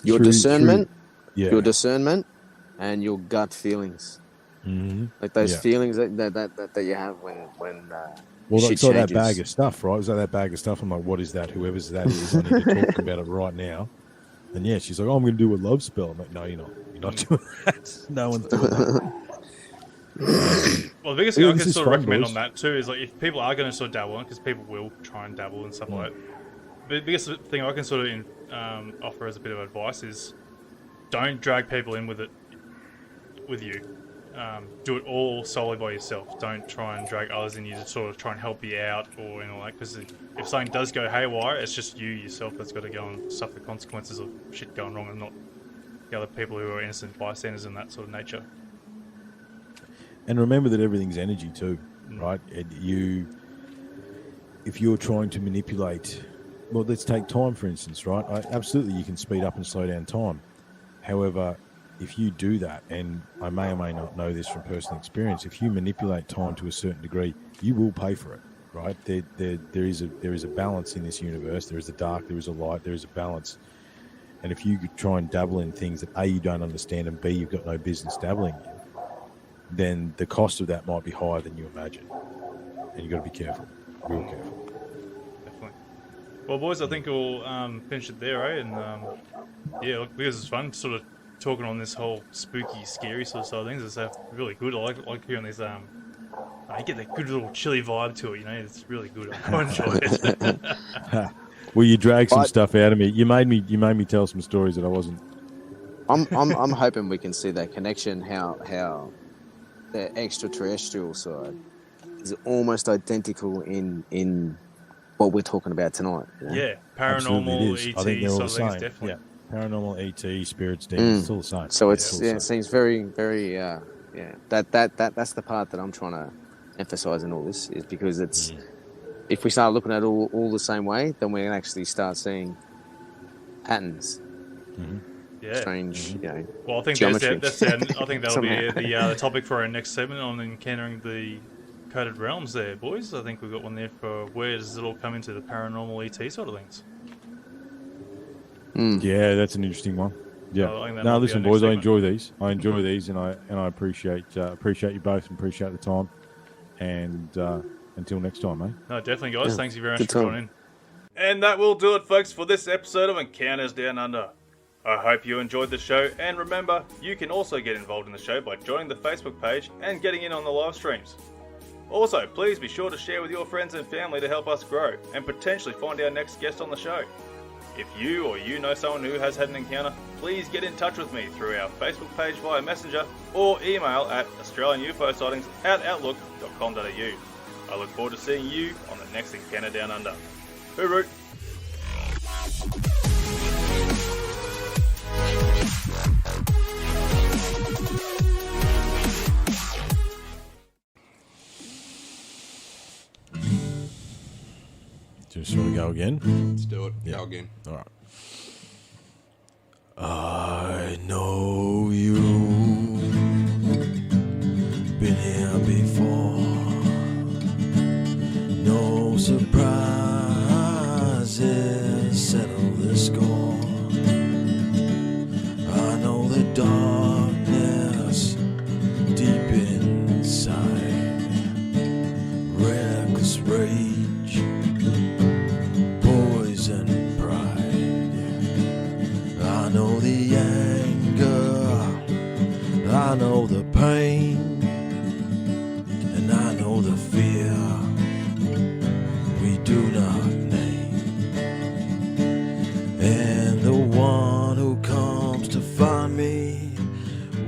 your discernment and your gut feelings, like those feelings that you have when well, like, shit saw that changes. bag of stuff, right? It was like that bag of stuff. I'm like, what is that? Whoever's that is, I need to talk about it right now. And yeah, she's like, oh, I'm going to do a love spell. I'm like, no, you're not. You're not doing that. No one's doing that. Well, the biggest thing I can sort of recommend boys. on that too is like if people are going to sort of dabble in, because people will try and dabble and stuff like that. But the biggest thing I can sort of offer as a bit of advice is don't drag people in with you. Do it all solely by yourself. Don't try and drag others in you to sort of try and help you out or anything like that. Because if something does go haywire, it's just you yourself that's got to go and suffer the consequences of shit going wrong, and not the other people who are innocent bystanders and that sort of nature. And remember that everything's energy too, right? And if you're trying to manipulate, well, let's take time for instance, right? Absolutely, you can speed up and slow down time. However, if you do that, and I may or may not know this from personal experience, if you manipulate time to a certain degree, you will pay for it, right? There is a balance in this universe. There is a dark, there is a light, there is a balance. And if you try and dabble in things that A, you don't understand, and B, you've got no business dabbling in, then the cost of that might be higher than you imagine. And you've got to be careful, real careful. Definitely. Well, boys, I think we'll finish it there, eh? And yeah, look, because it's fun sort of talking on this whole spooky, scary sort of side of things. It's really good. I like hearing these. I get that good little chilly vibe to it, you know. It's really good. I enjoy it. Well, you dragged some stuff out of me. You made me tell some stories that I wasn't. I'm hoping we can see that connection. How the extraterrestrial side is almost identical in what we're talking about tonight. You know? Yeah, paranormal, ET, I think they're all the sort of same. things, definitely. Yeah, paranormal, ET, spirits, demons, it's all the same. So it seems very, very that's the part that I'm trying to emphasize in all this, is because it's if we start looking at it all the same way, then we can actually start seeing patterns. Yeah. Strange, you know. Well, I think geometry. I think that'll be the topic for our next segment on encountering the coded realms. There, boys. I think we've got one there for where does it all come into the paranormal ET sort of things. Yeah, that's an interesting one. Yeah. No, listen, boys, I enjoy these. And I appreciate you both and appreciate the time. And until next time, mate. No, definitely, guys. Yeah. Thanks you very much for joining in. And that will do it, folks, for this episode of Encounters Down Under. I hope you enjoyed the show, and remember, you can also get involved in the show by joining the Facebook page and getting in on the live streams. Also, please be sure to share with your friends and family to help us grow and potentially find our next guest on the show. If you or you know someone who has had an encounter, please get in touch with me through our Facebook page via Messenger or email at australianufosighting@outlook.com.au. I look forward to seeing you on the next Encounter Down Under. Hooroo! Just want to go again? Let's do it. Yeah. Go again. All right. I know you been here before. No surprises, settle the score. I know the darkness deep inside, reckless rage, poison pride. I know the anger, I know the pain, and I know the fear we do not name. And the one who comes to find me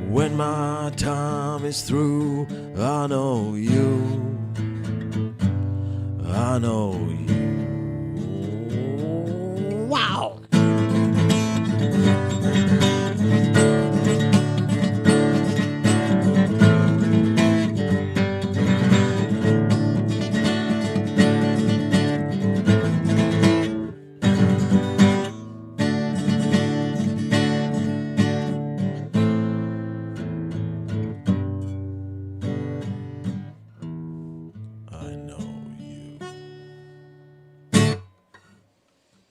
when my time is through, I know you, I know you.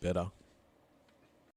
better.